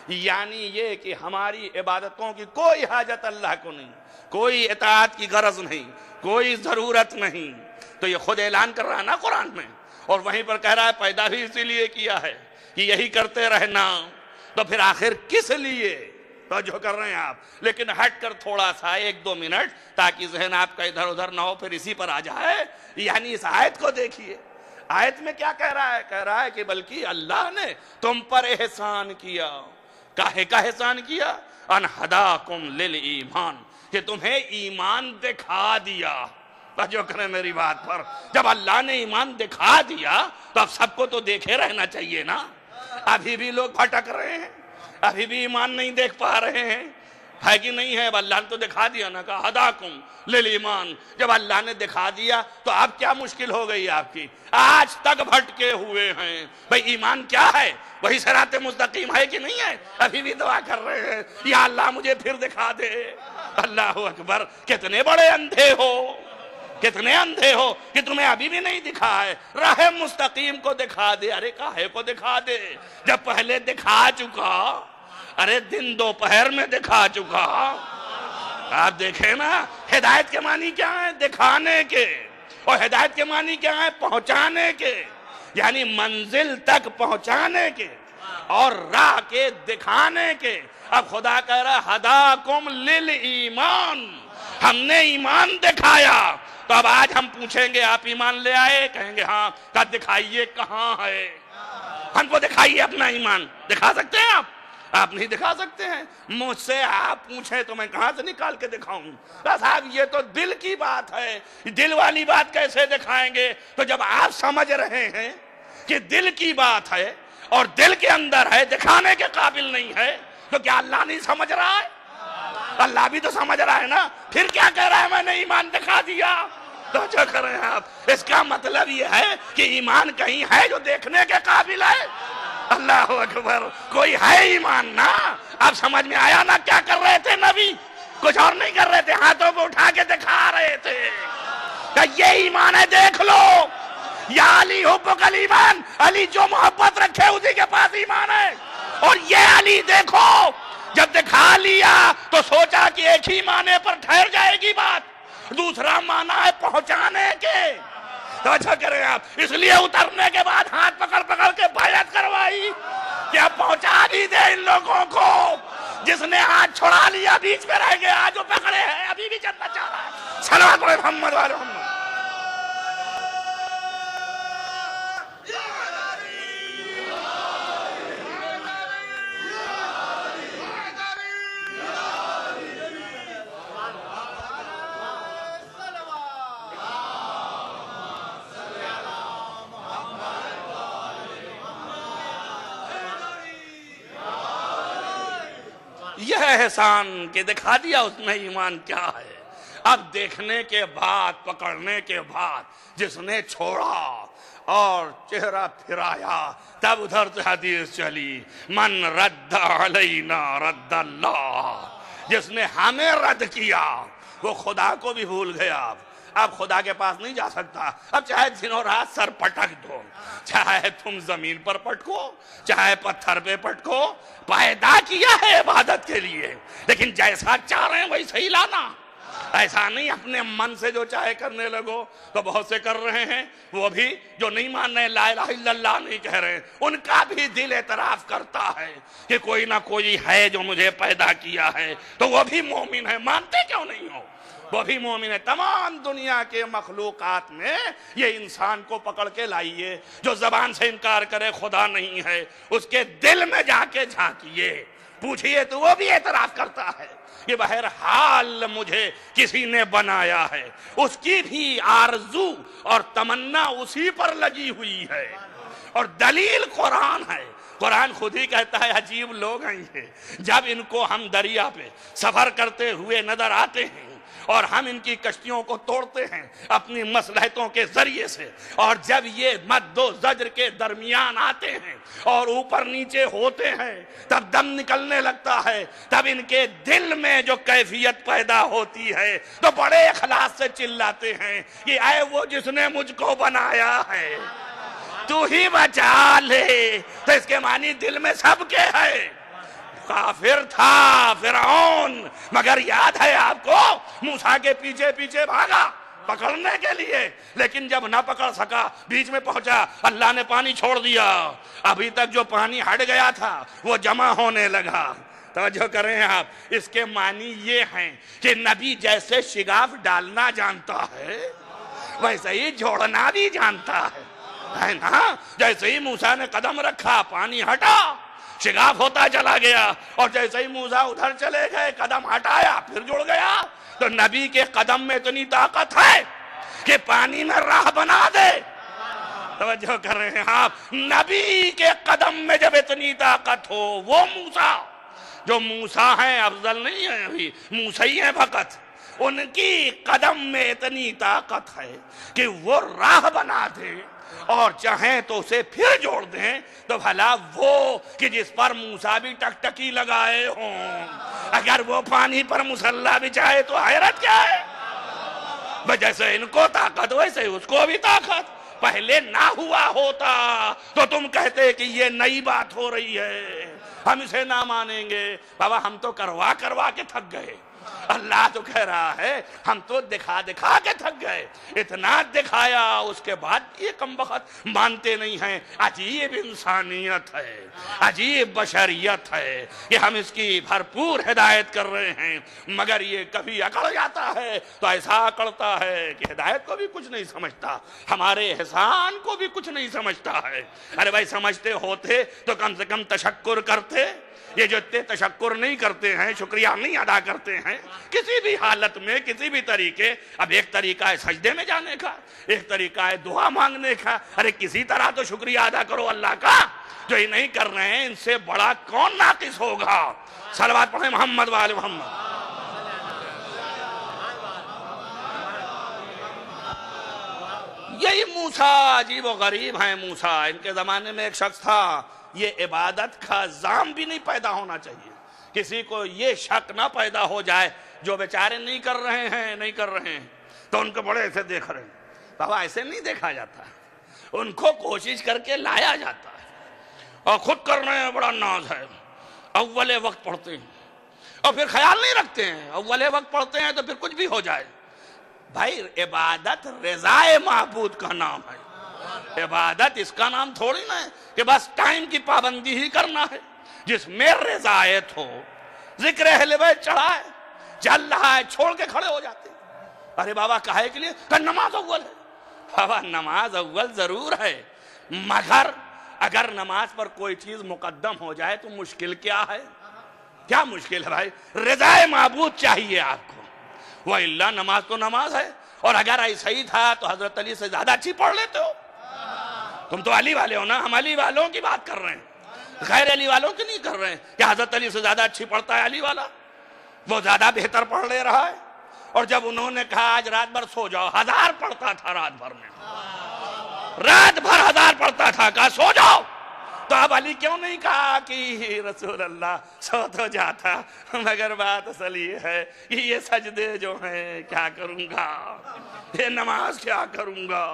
Speaker 1: یعنی یہ کہ ہماری عبادتوں کی کوئی حاجت اللہ کو نہیں، کوئی اطاعت کی غرض نہیں، کوئی ضرورت نہیں. تو یہ خود اعلان کر رہا ہے نا قرآن میں، اور وہیں پر کہہ رہا ہے پیدا بھی اسی لیے کیا ہے کہ یہی کرتے رہنا. تو پھر آخر کس لیے؟ توجہ کر رہے ہیں آپ. لیکن ہٹ کر تھوڑا سا 1-2 منٹ تاکہ ذہن آپ کا ادھر ادھر نہ ہو، پھر اسی پر آ جائے. یعنی اس آیت کو دیکھیے، آیت میں کیا کہہ رہا ہے؟ کہہ رہا ہے کہ بلکہ اللہ نے تم پر احسان کیا. کاہے کا احسان کیا؟ ان ہداکم للایمان، کہ تمہیں ایمان دکھا دیا. جو کریں میری بات پر، جب اللہ نے ایمان دکھا دیا تو اب سب کو تو دیکھے رہنا چاہیے نا. ابھی بھی لوگ بھٹک رہے ہیں، ابھی بھی ایمان نہیں دیکھ پا رہے ہیں، ہے کہ نہیں ہے؟ اب اللہ نے تو دکھا دیا نا، کہا ہداکم للایمان. جب اللہ نے دکھا دیا تو اب کیا مشکل ہو گئی آپ کی؟ آج تک بھٹکے ہوئے ہیں. بھئی ایمان کیا ہے؟ وہی صراط مستقیم ہے کہ نہیں ہے؟ ابھی بھی دعا کر رہے ہیں یا اللہ مجھے پھر دکھا دے. اللہ اکبر. کتنے بڑے اندھے ہو، کتنے اندھے ہو کہ تمہیں ابھی بھی نہیں دکھا ہے. راہ مستقیم کو دکھا دے. ارے کاہے کو دکھا دے جب پہلے دکھا چکا؟ ارے دن دوپہر میں دکھا چکا. آپ دیکھیں نا، ہدایت کے معنی کیا ہے؟ دکھانے کے. اور ہدایت کے معنی کیا ہے؟ پہنچانے کے. یعنی منزل تک پہنچانے کے اور راہ کے دکھانے کے. اب خدا کہہ رہا ہداکم للایمان، ہم نے ایمان دکھایا۔ تو اب آج ہم پوچھیں گے آپ ایمان لے آئے؟ کہیں گے ہاں۔ کہا دکھائیے کہاں ہے، ہم کو دکھائیے اپنا ایمان۔ دکھا سکتے ہیں آپ؟ آپ نہیں دکھا سکتے ہیں۔ مجھ سے آپ پوچھیں تو میں کہاں سے نکال کے دکھاؤں؟ صاحب یہ تو دل کی بات ہے، دل والی بات کیسے دکھائیں گے؟ تو جب آپ سمجھ رہے ہیں کہ دل کی بات ہے اور دل کے اندر ہے، دکھانے کے قابل نہیں ہے، تو کیا اللہ نہیں سمجھ رہا ہے؟ اللہ بھی تو سمجھ رہا ہے نا، پھر کیا کہہ رہا ہے میں نے ایمان دکھا دیا؟ تو جو کریں آپ، اس کا مطلب یہ ہے کہ ایمان کہیں ہے جو دیکھنے کے قابل ہے؟ اللہ اکبر، کوئی ہے ایمان نا؟ اب سمجھ میں آیا نا کیا کر رہے تھے نبی؟ کچھ اور نہیں کر رہے تھے، ہاتھوں کو اٹھا کے دکھا رہے تھے کہ یہ ایمان ہے، دیکھ لو۔ یا علی حبک الایمان، علی جو محبت رکھے اسی کے پاس ایمان ہے۔ اور یہ علی دیکھو، جب دکھا لیا تو سوچا کہ ایک ہی معنی پر ٹھہر جائے گی بات، دوسرا معنی ہے پہنچانے کے۔ توجہ کریں آپ، اس لیے اترنے کے بعد ہاتھ پکڑ پکڑ کے بیعت کروائی کہ اب پہنچا بھی دے ان لوگوں کو۔ جس نے ہاتھ چھڑا لیا بیچ میں رہ گیا، جو پکڑے ہیں ابھی بھی چلنا چاہ رہا ہے۔ صلوات محمد و محمد۔ یہ احسان کہ دکھا دیا اس میں ایمان کیا ہے۔ اب دیکھنے کے بعد، پکڑنے کے بعد جس نے چھوڑا اور چہرہ پھرایا، تب ادھر سے حدیث چلی من رد علینا رد اللہ، جس نے ہمیں رد کیا وہ خدا کو بھی بھول گیا۔ اب خدا کے پاس نہیں جا سکتا، اب چاہے دنوں رات سر پٹک دو، چاہے تم زمین پر پٹکو، چاہے پتھر پہ پٹکو، پیدا کیا ہے عبادت کے لیے، لیکن جیسا چاہ رہے ہیں ویسا ہی لانا۔ ایسا نہیں اپنے من سے جو چاہے کرنے لگو، تو بہت سے کر رہے ہیں، وہ بھی جو نہیں مان رہے، لا الہ الا اللہ نہیں کہہ رہے، ان کا بھی دل اعتراف کرتا ہے کہ کوئی نہ کوئی ہے جو مجھے پیدا کیا ہے، تو وہ بھی مومن ہے۔ مانتے کیوں نہیں ہو؟ وہ بھی مومن ہے۔ تمام دنیا کے مخلوقات میں یہ انسان کو پکڑ کے لائیے، جو زبان سے انکار کرے خدا نہیں ہے، اس کے دل میں جا کے جھانکیے، پوچھئے تو وہ بھی اعتراف کرتا ہے کہ بہرحال مجھے کسی نے بنایا ہے۔ اس کی بھی آرزو اور تمنا اسی پر لگی ہوئی ہے، اور دلیل قرآن ہے۔ قرآن خود ہی کہتا ہے عجیب لوگ ہیں یہ، جب ان کو ہم دریا پہ سفر کرتے ہوئے نظر آتے ہیں اور ہم ان کی کشتیوں کو توڑتے ہیں اپنی مصلحتوں کے ذریعے سے، اور جب یہ مد و زجر کے درمیان آتے ہیں اور اوپر نیچے ہوتے ہیں، تب دم نکلنے لگتا ہے، تب ان کے دل میں جو کیفیت پیدا ہوتی ہے تو بڑے اخلاص سے چلاتے ہیں کہ اے وہ جس نے مجھ کو بنایا ہے تو ہی بچا لے۔ تو اس کے معنی دل میں سب کے ہے۔ کافر تھا فرعون، مگر یاد ہے آپ کو موسیٰ کے پیچھے پیچھے بھاگا پکڑنے کے لیے، لیکن جب نہ پکڑ سکا، بیچ میں پہنچا، اللہ نے پانی چھوڑ دیا، ابھی تک جو پانی ہٹ گیا تھا وہ جمع ہونے لگا۔ توجہ کریں آپ، اس کے معنی یہ ہیں کہ نبی جیسے شگاف ڈالنا جانتا ہے ویسے ہی جوڑنا بھی جانتا ہے نا۔ جیسے ہی موسیٰ نے قدم رکھا پانی ہٹا، شگاف ہوتا چلا گیا، اور جیسے ہی موسیٰ ادھر چلے گئے قدم ہٹایا پھر جڑ گیا۔ تو نبی کے قدم میں اتنی طاقت ہے کہ پانی میں راہ بنا دے۔ توجہ کر رہے ہیں آپ، نبی کے قدم میں جب اتنی طاقت ہو، وہ موسیٰ جو موسیٰ ہیں افضل نہیں ہیں، ابھی موسیٰ ہی ہیں فقط، ان کی قدم میں اتنی طاقت ہے کہ وہ راہ بنا دے، اور چاہیں تو اسے پھر جوڑ دیں۔ تو بھلا وہ کہ جس پر موسیٰ بھی ٹکٹکی لگائے ہوں، اگر وہ پانی پر مسلح بچھائے تو حیرت کیا ہے؟ جیسے ان کو طاقت ویسے اس کو بھی طاقت۔ پہلے نہ ہوا ہوتا تو تم کہتے کہ یہ نئی بات ہو رہی ہے، ہم اسے نہ مانیں گے۔ بابا ہم تو کروا کروا کے تھک گئے، اللہ تو کہہ رہا ہے ہم تو دکھا دکھا کے تھک گئے، اتنا دکھایا اس کے بعد یہ کمبخت مانتے نہیں ہیں۔ عجیب انسانیت ہے، عجیب بشریت ہے کہ ہم اس کی بھرپور ہدایت کر رہے ہیں، مگر یہ کبھی اکڑ جاتا ہے تو ایسا اکڑتا ہے کہ ہدایت کو بھی کچھ نہیں سمجھتا، ہمارے احسان کو بھی کچھ نہیں سمجھتا ہے۔ ارے بھائی سمجھتے ہوتے تو کم سے کم تشکر کرتے، یہ جو اتنے تشکر نہیں کرتے ہیں، شکریہ نہیں ادا کرتے ہیں کسی بھی حالت میں کسی بھی طریقے۔ اب ایک طریقہ ہے سجدے میں جانے کا، ایک طریقہ ہے دعا مانگنے کا، ارے کسی طرح تو شکریہ ادا کرو اللہ کا۔ جو یہ نہیں کر رہے ہیں ان سے بڑا کون ناقص ہوگا؟ صلوات پڑھیں محمد وآل محمد۔ یہی موسیٰ عجیب و غریب ہیں۔ موسیٰ ان کے زمانے میں ایک شخص تھا، یہ عبادت کا زام بھی نہیں پیدا ہونا چاہیے، کسی کو یہ شک نہ پیدا ہو جائے جو بیچارے نہیں کر رہے ہیں تو ان کو بڑے ایسے دیکھ رہے ہیں۔ بابا ایسے نہیں دیکھا جاتا، ان کو کوشش کر کے لایا جاتا ہے، اور خود کر رہے ہیں بڑا ناز ہے، اول وقت پڑھتے ہیں اور پھر خیال نہیں رکھتے ہیں، اول وقت پڑھتے ہیں تو پھر کچھ بھی ہو جائے۔ بھائی عبادت رضا معبود کا نام ہے، عبادت اس کا نام تھوڑی نہ ہے کہ بس ٹائم کی پابندی ہی کرنا ہے، جس میں رضایت ہو۔ ذکر اہل بیت چڑھا ہے، چل رہا ہے، چھوڑ کے کھڑے ہو جاتے ہیں۔ ارے بابا کہے کے لیے کہ نماز اول ہے۔ بابا نماز اول ضرور ہے، مگر اگر نماز پر کوئی چیز مقدم ہو جائے تو مشکل کیا ہے؟ کیا مشکل ہے بھائی؟ رضا معبود چاہیے آپ کو، وَإِلَّا نماز تو نماز ہے۔ اور اگر ایسا ہی تھا تو حضرت علی سے زیادہ اچھی پڑھ لیتے ہو۔ تم تو علی والے ہو نا، ہم علی والوں کی بات کر رہے ہیں، غیر علی والوں کی نہیں کر رہے ہیں کہ حضرت علی سے زیادہ اچھی پڑھتا ہے علی والا، وہ زیادہ بہتر پڑھ لے رہا ہے۔ اور جب انہوں نے کہا آج رات بھر سو جاؤ، 1000 پڑھتا تھا رات بھر میں، رات بھر 1000 پڑھتا تھا، کہا سو جاؤ۔ تو اب علی کیوں نہیں کہا کہ رسول اللہ سو تو جاتا، مگر بات اصل یہ ہے کہ یہ سجدے جو ہیں کیا کروں گا، یہ نماز کیا کروں گا۔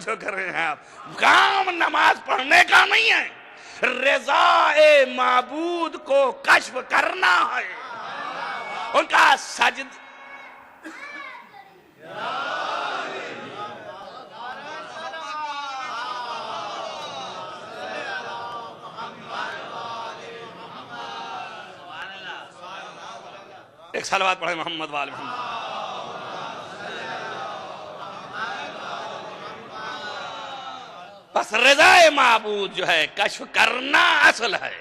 Speaker 1: جو کر رہے ہیں آپ، کام نماز پڑھنے کا نہیں ہے، رضا معبود کو کشف کرنا ہے۔ ان کا سجد ایک صلوات پڑھیں محمد وآل محمد۔ بس رضا معبود جو ہے کشف کرنا اصل ہے،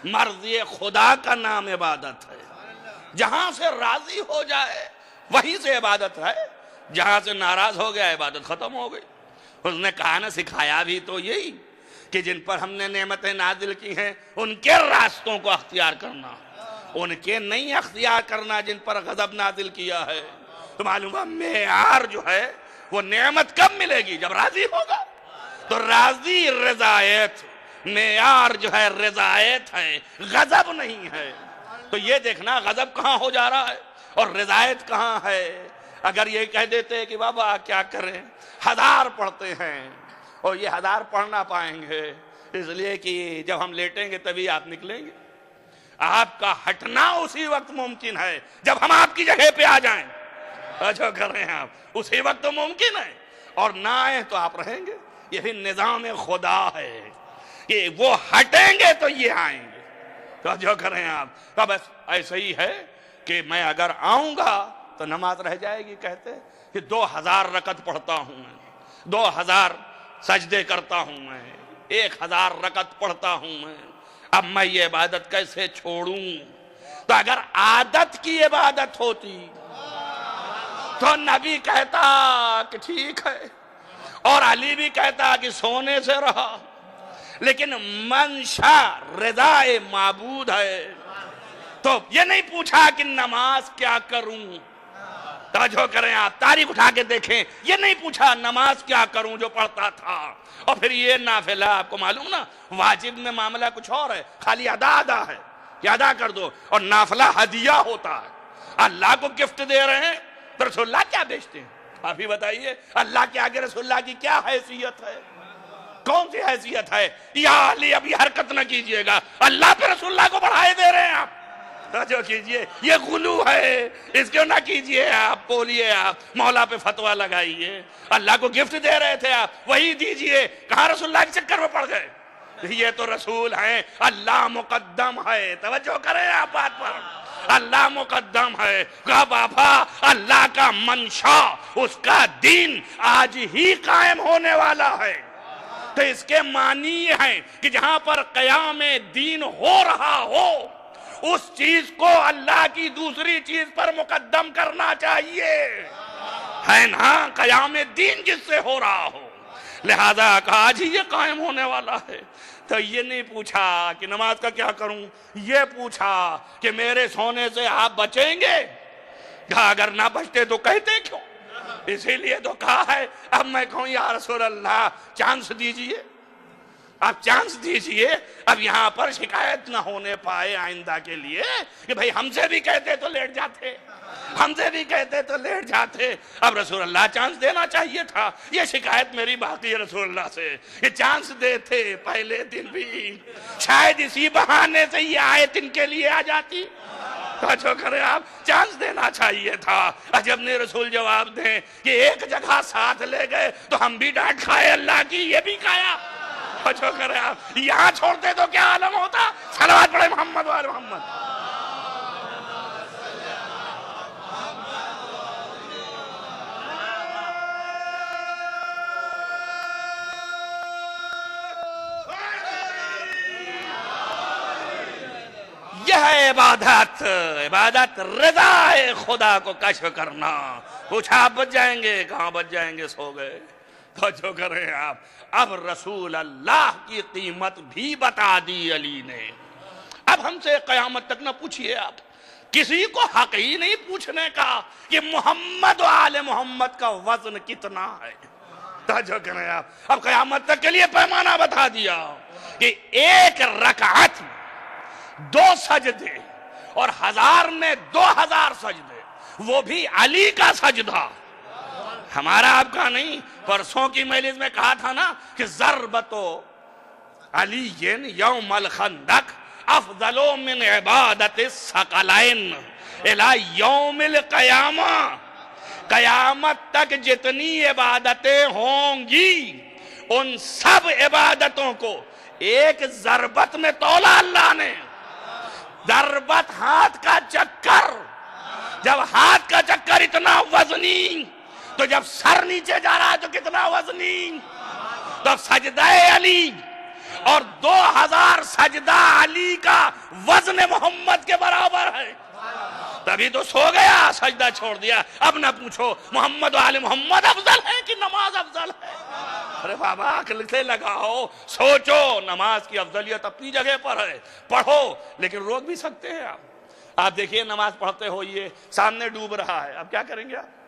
Speaker 1: مرضی خدا کا نام عبادت ہے۔ جہاں سے راضی ہو جائے وہیں سے عبادت ہے، جہاں سے ناراض ہو گیا عبادت ختم ہو گئی۔ اس نے کہا نا، سکھایا بھی تو یہی کہ جن پر ہم نے نعمتیں نازل کی ہیں ان کے راستوں کو اختیار کرنا، ان کے نہیں اختیار کرنا جن پر غضب نازل کیا ہے۔ تو معلوم ہے معیار جو ہے وہ نعمت کب ملے گی؟ جب راضی ہوگا۔ تو راضی رضایت، معیار جو ہے رضایت ہے، غضب نہیں ہے۔ تو یہ دیکھنا غضب کہاں ہو جا رہا ہے اور رضایت کہاں ہے۔ اگر یہ کہہ دیتے کہ بابا کیا کریں، 1000 پڑھتے ہیں اور یہ 1000 پڑھ نہ پائیں گے اس لیے کہ جب ہم لیٹیں گے تبھی آپ نکلیں گے، آپ کا ہٹنا اسی وقت ممکن ہے جب ہم آپ کی جگہ پہ آ جائیں۔ جو کر رہے ہیں آپ اسی وقت تو ممکن ہے، اور نہ آئیں تو آپ رہیں گے۔ یہ بھی نظام خدا ہے کہ وہ ہٹیں گے تو یہ آئیں گے۔ تو جو کر رہے ہیں آپ تو بس ایسا ہی ہے کہ میں اگر آؤں گا تو نماز رہ جائے گی۔ کہتے کہ 2000 رکعت پڑھتا ہوں میں، 2000 سجدے کرتا ہوں میں، 1000 رکعت پڑھتا ہوں میں، اب میں یہ عبادت کیسے چھوڑوں؟ تو اگر عادت کی عبادت ہوتی تو نبی کہتا کہ ٹھیک ہے، اور علی بھی کہتا کہ سونے سے رہا، لیکن منشا رضا معبود ہے۔ تو یہ نہیں پوچھا کہ نماز کیا کروں، توجہ کریں آپ، تاریخ اٹھا کے دیکھیں، یہ نہیں پوچھا نماز کیا کروں جو پڑھتا تھا۔ اور پھر یہ نافلہ، آپ کو معلوم نا واجب میں معاملہ کچھ اور ہے، خالی ادا ہے کہ ادا کر دو، اور نافلہ ہدیہ ہوتا ہے، اللہ کو گفٹ دے رہے ہیں۔ تو رسول اللہ کیا بیچتے ہیں؟ آپ ہی بتائیے، اللہ کے آگے رسول اللہ کی کیا حیثیت ہے؟ کون سی حیثیت ہے؟ یا علی اب یہ حرکت نہ کیجئے گا، اللہ پہ رسول اللہ کو بڑھائے دے رہے ہیں آپ۔ توجہ کیجئے، یہ غلو ہے، اس کو نہ کیجئے آپ، بولیے آپ، مولا پہ فتویٰ لگائیے، اللہ کو گفٹ دے رہے تھے آپ، وہی دیجئے، کہاں رسول اللہ کے چکر میں پڑ گئے؟ یہ تو رسول ہیں، اللہ مقدم ہے، توجہ کریں آپ بات پر، اللہ مقدم ہے، کہا بابا اللہ کا منشا، اس کا دین آج ہی قائم ہونے والا ہے، تو اس کے معنی یہ ہیں کہ جہاں پر قیام دین ہو رہا ہو اس چیز کو اللہ کی دوسری چیز پر مقدم کرنا چاہیے، ہے نا؟ قیام دین جس سے ہو رہا ہو، لہذا کہا آج ہی یہ قائم ہونے والا ہے، تو یہ نہیں پوچھا کہ نماز کا کیا کروں، یہ پوچھا کہ میرے سونے سے آپ بچیں گے؟ کہا اگر نہ بچتے تو کہتے کیوں؟ اسی لیے تو کہا ہے اب میں کہوں یا رسول اللہ چانس دیجئے، آپ چانس دیجئے، اب یہاں پر شکایت نہ ہونے پائے آئندہ کے لیے کہ بھئی ہم سے بھی کہتے تو لیٹ جاتے، ہم سے بھی کہتے تو لیٹ جاتے، اب رسول اللہ چانس دینا چاہیے تھا، یہ شکایت میری باقی ہے رسول اللہ سے، یہ چانس دیتے پہلے دن بھی، شاید اسی بہانے سے یہ آیت ان کے لیے آ جاتی، جو کرے آپ چانس دینا چاہیے تھا، عجب نے رسول جواب دیں کہ ایک جگہ ساتھ لے گئے تو ہم بھی ڈانٹ کھائے اللہ کی، یہ بھی کھایا، جو کرے آپ یہاں چھوڑتے تو کیا عالم ہوتا؟ صلوات پڑھے محمد وآل محمد۔ یہ ہے عبادت، عبادت رضا خدا کو کشف کرنا، پوچھا آپ بچ جائیں گے؟ کہاں بچ جائیں گے، سو گئے، تو جو کریں آپ، اب رسول اللہ کی قیمت بھی بتا دی علی نے، اب ہم سے قیامت تک نہ پوچھئے آپ، کسی کو حق ہی نہیں پوچھنے کا کہ محمد و آل محمد کا وزن کتنا ہے، توجہ کریں آپ، اب قیامت تک کے لیے پیمانہ بتا دیا کہ ایک رکعت 2 سجدے اور 1000 میں 2000 سجدے، وہ بھی علی کا سجدہ، ہمارا آپ کا نہیں، پرسوں کی مجلس میں کہا تھا نا کہ ضربت علی یوم الخندق افضل من عبادت الثقلین الی یوم القیامہ، قیامت تک جتنی عبادتیں ہوں گی ان سب عبادتوں کو ایک ضربت میں تولا اللہ نے، ضربت ہاتھ کا چکر، جب ہاتھ کا چکر اتنا وزنی تو جب سر نیچے جا رہا ہے تو کتنا وزنی، تو سجدہ علی اور 2000 سجدہ علی کا وزن محمد کے برابر ہے، تبھی تو سو گیا، سجدہ چھوڑ دیا، اب نہ پوچھو محمد و آل محمد افضل ہے کہ نماز افضل ہے، ارے بابا عقل سے لگاؤ، سوچو، نماز کی افضلیت اپنی جگہ پر ہے، پڑھو، لیکن روک بھی سکتے ہیں آپ دیکھیے نماز پڑھتے ہوئے سامنے ڈوب رہا ہے، اب کیا کریں گے آپ؟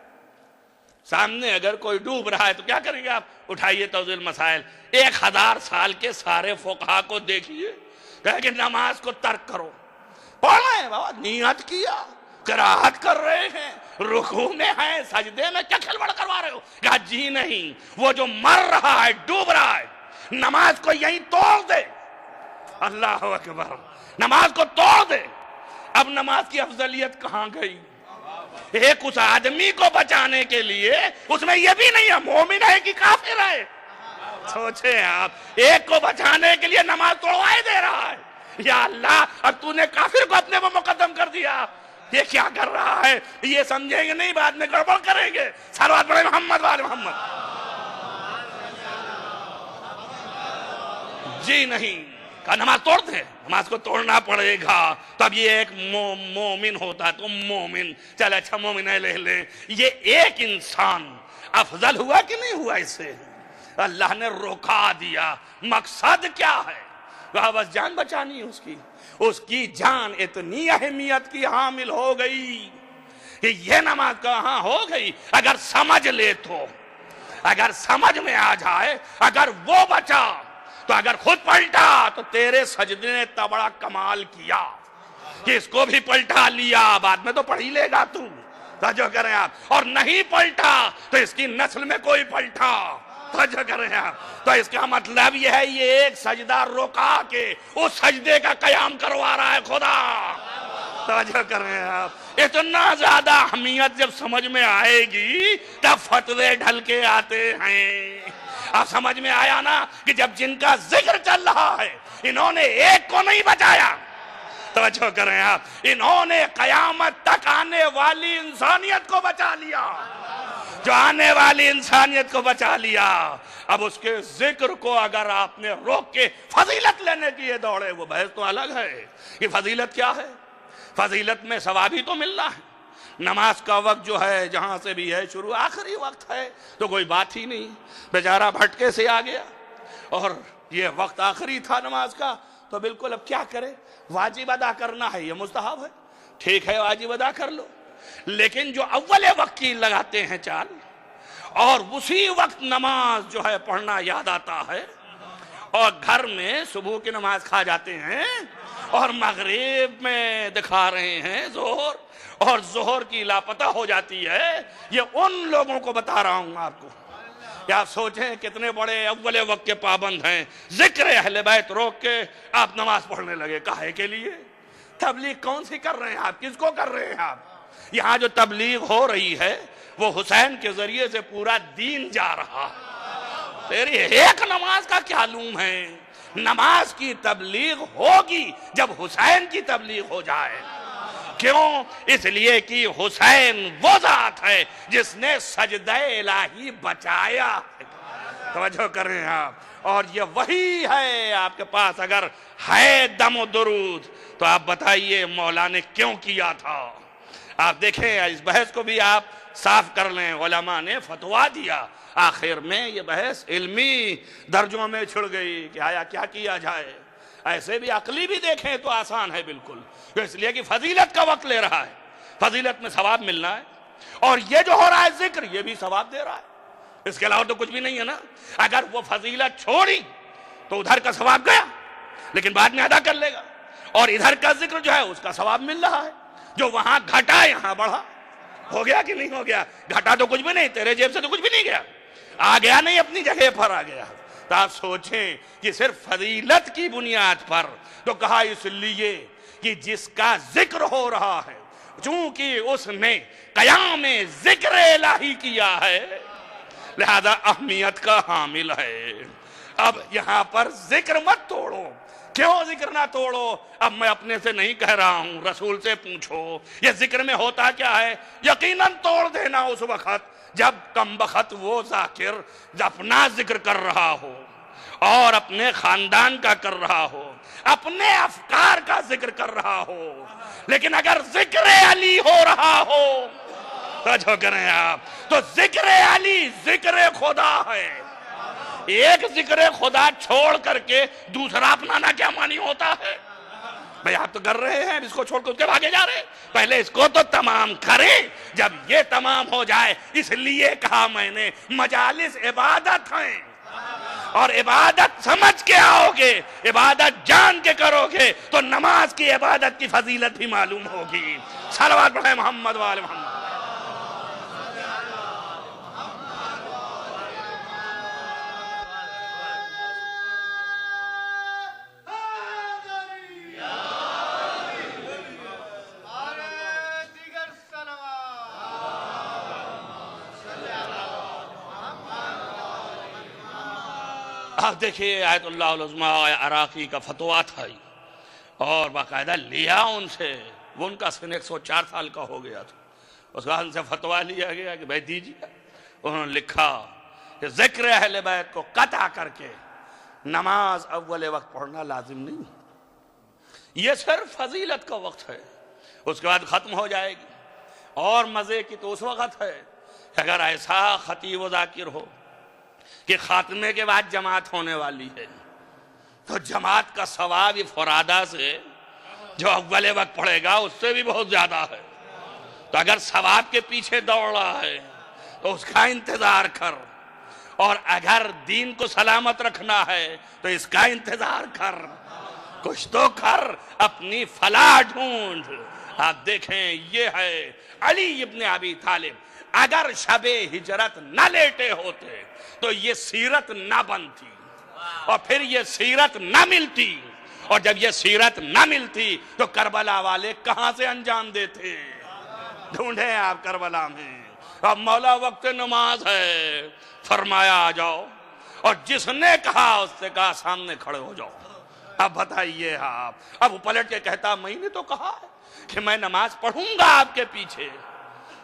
Speaker 1: سامنے اگر کوئی ڈوب رہا ہے تو کیا کریں گے آپ؟ اٹھائیے توضیح المسائل، 1000 سال کے سارے فقہا کو دیکھیے، کہا کہ نماز کو ترک کرو، پڑھ رہے ہیں بابا، نیت کیا، قرات کر رہے ہیں، رکوع میں ہیں، سجدے میں، کیا کھلواڑ کروا رہے ہو؟ کہا جی نہیں، وہ جو مر رہا ہے، ڈوب رہا ہے، نماز کو یہیں توڑ دے، اللہ اکبر، نماز کو توڑ دے، اب نماز کی افضلیت کہاں گئی؟ ایک اس آدمی کو بچانے کے لیے، اس میں یہ بھی نہیں ہے مومن ہے کہ کافر ہے، سوچیں آپ، ایک کو بچانے کے لیے نماز توڑوائے دے رہا ہے، یا اللہ اب تو نے کافر کو اپنے پر مقدم کر دیا، یہ کیا کر رہا ہے؟ یہ سمجھیں گے نہیں، بعد میں گڑبڑ کریں گے، صلوات پڑھیں محمد وآل محمد۔ جی نہیں، کہا نماز توڑ دے، نماز کو توڑنا پڑے گا، تو اب یہ ایک مومن ہوتا تو مومن، چل اچھا مومن ہے لے لیں، یہ ایک انسان افضل ہوا کہ نہیں ہوا اس سے؟ اللہ نے روکا دیا، مقصد کیا ہے؟ کہا بس جان بچانی اس کی جان اتنی اہمیت کی حامل ہو گئی کہ یہ نماز کہاں ہو گئی، اگر سمجھ لے تو، اگر سمجھ میں آ جائے، اگر وہ بچا تو اگر خود پلٹا تو تیرے سجدے نے اتنا بڑا کمال کیا کہ اس کو بھی پلٹا لیا، بعد میں تو پڑھ ہی لے گا تو، توجہ کریں آپ، اور نہیں پلٹا تو اس کی نسل میں کوئی پلٹا، توجہ کریں آپ، تو اس کا مطلب یہ ہے یہ ایک سجدہ روکا کے اس سجدے کا قیام کروا رہا ہے خدا، توجہ کر رہے ہیں آپ؟ اتنا زیادہ اہمیت جب سمجھ میں آئے گی تب فتوے ڈھل کے آتے ہیں۔ اب سمجھ میں آیا نا کہ جب جن کا ذکر چل رہا ہے انہوں نے ایک کو نہیں بچایا، توجہ کریں آپ، انہوں نے قیامت تک آنے والی انسانیت کو بچا لیا، جو آنے والی انسانیت کو بچا لیا۔ اب اس کے ذکر کو اگر آپ نے روک کے فضیلت لینے کی یہ دوڑے، وہ بحث تو الگ ہے کہ فضیلت کیا ہے۔ فضیلت میں ثواب ہی تو ملنا ہے۔ نماز کا وقت جو ہے جہاں سے بھی ہے شروع آخری وقت ہے تو کوئی بات ہی نہیں، بیچارہ بھٹکے سے آ گیا اور یہ وقت آخری تھا نماز کا، تو بالکل اب کیا کرے؟ واجب ادا کرنا ہے، یہ مستحب ہے، ٹھیک ہے واجب ادا کر لو، لیکن جو اول وقت کی لگاتے ہیں چال اور اسی وقت نماز جو ہے پڑھنا یاد آتا ہے اور گھر میں صبح کی نماز کھا جاتے ہیں اور مغرب میں دکھا رہے ہیں ظہر اور ظہر کی لاپتہ ہو جاتی ہے، یہ ان لوگوں کو بتا رہا ہوں آپ کو۔ یا آپ سوچیں کتنے بڑے اول وقت کے پابند ہیں، ذکر اہل بیت روک کے آپ نماز پڑھنے لگے، کاہے کے لیے؟ تبلیغ کون سی کر رہے ہیں آپ؟ کس کو کر رہے ہیں آپ؟ یہاں جو تبلیغ ہو رہی ہے وہ حسین کے ذریعے سے پورا دین جا رہا ہے، تیری ایک نماز کا کیا لوم ہے؟ نماز کی تبلیغ ہوگی جب حسین کی تبلیغ ہو جائے۔ کیوں؟ اس لیے کہ حسین وہ ذات ہے جس نے سجدہ الہی بچایا، توجہ کر رہے ہیں آپ، اور یہ وہی ہے آپ کے پاس اگر ہے دم و درود تو آپ بتائیے مولا نے کیوں کیا تھا؟ آپ دیکھیں اس بحث کو بھی آپ صاف کر لیں، علماء نے فتوا دیا، آخر میں یہ بحث علمی درجوں میں چھڑ گئی کہ آیا کیا کیا جائے۔ ایسے بھی عقلی بھی دیکھیں تو آسان ہے بالکل، اس لیے کہ فضیلت کا وقت لے رہا ہے، فضیلت میں ثواب ملنا ہے، اور یہ جو ہو رہا ہے ذکر یہ بھی ثواب دے رہا ہے، اس کے علاوہ تو کچھ بھی نہیں ہے نا۔ اگر وہ فضیلت چھوڑی تو ادھر کا ثواب گیا لیکن بعد میں ادا کر لے گا، اور ادھر کا ذکر جو ہے اس کا ثواب مل رہا ہے، جو وہاں گھٹا یہاں بڑھا۔ ہو گیا کہ نہیں ہو گیا؟ گھٹا تو کچھ بھی نہیں، تیرے جیب سے تو کچھ بھی نہیں گیا، آ گیا نہیں، اپنی جگہ پر آ گیا۔ تو آپ سوچیں کہ صرف فضیلت کی بنیاد پر تو کہا اس لیے کہ جس کا ذکر ہو رہا ہے چونکہ اس نے قیام ذکر الہی کیا ہے لہذا اہمیت کا حامل ہے۔ اب یہاں پر ذکر مت توڑو۔ کیوں ذکر نہ توڑو؟ اب میں اپنے سے نہیں کہہ رہا ہوں، رسول سے پوچھو یہ ذکر میں ہوتا کیا ہے۔ یقیناً توڑ دینا اس وقت جب کم بخت وہ ذاکر اپنا ذکر کر رہا ہو اور اپنے خاندان کا کر رہا ہو، اپنے افکار کا ذکر کر رہا ہو، لیکن اگر ذکر علی ہو رہا ہو توجہ کریں آپ، تو ذکر علی ذکر خدا ہے۔ ایک ذکر خدا چھوڑ کر کے دوسرا اپنانا کیا معنی ہوتا ہے؟ بھئی آپ تو کر رہے ہیں، اس کو چھوڑ کر اس کے بھاگے جا رہے ہیں، پہلے اس کو تو تمام کریں، جب یہ تمام ہو جائے۔ اس لیے کہا میں نے مجالس عبادت ہیں، اور عبادت سمجھ کے آؤ گے، عبادت جان کے کرو گے تو نماز کی عبادت کی فضیلت بھی معلوم ہوگی۔ صلوات پڑھیں محمد وآل محمد۔ آپ دیکھیے آیت اللہ العظمیٰ عراقی کا فتویٰ تھا اور باقاعدہ لیا ان سے، وہ ان کا سن 104 سال کا ہو گیا تھا، اس کا ان سے فتویٰ لیا گیا کہ بھائی دیجیے۔ انہوں نے لکھا کہ ذکر اہل بیت کو قطع کر کے نماز اول وقت پڑھنا لازم نہیں، یہ صرف فضیلت کا وقت ہے، اس کے بعد ختم ہو جائے گی۔ اور مزے کی تو اس وقت ہے کہ اگر ایسا خطیب و ذاکر ہو کہ خاتمے کے بعد جماعت ہونے والی ہے تو جماعت کا ثواب فرادہ سے جو اول وقت پڑھے گا اس سے بھی بہت زیادہ ہے۔ تو اگر ثواب کے پیچھے دوڑ رہا ہے تو اس کا انتظار کر، اور اگر دین کو سلامت رکھنا ہے تو اس کا انتظار کر، کچھ تو کر، اپنی فلاح ڈھونڈ۔ آپ دیکھیں یہ ہے علی ابن ابی طالب، اگر شب ہجرت نہ لیٹے ہوتے تو یہ سیرت نہ بنتی، اور پھر یہ سیرت نہ ملتی، اور جب یہ سیرت نہ ملتی تو کربلا والے کہاں سے انجام دیتے؟ ڈھونڈیں آپ کربلا میں۔ اب مولا وقت نماز ہے، فرمایا آ جاؤ، اور جس نے کہا اس سے کہا سامنے کھڑے ہو جاؤ۔ اب بتائیے آپ، اب وہ پلٹ کے کہتا میں نے تو کہا کہ میں نماز پڑھوں گا آپ کے پیچھے،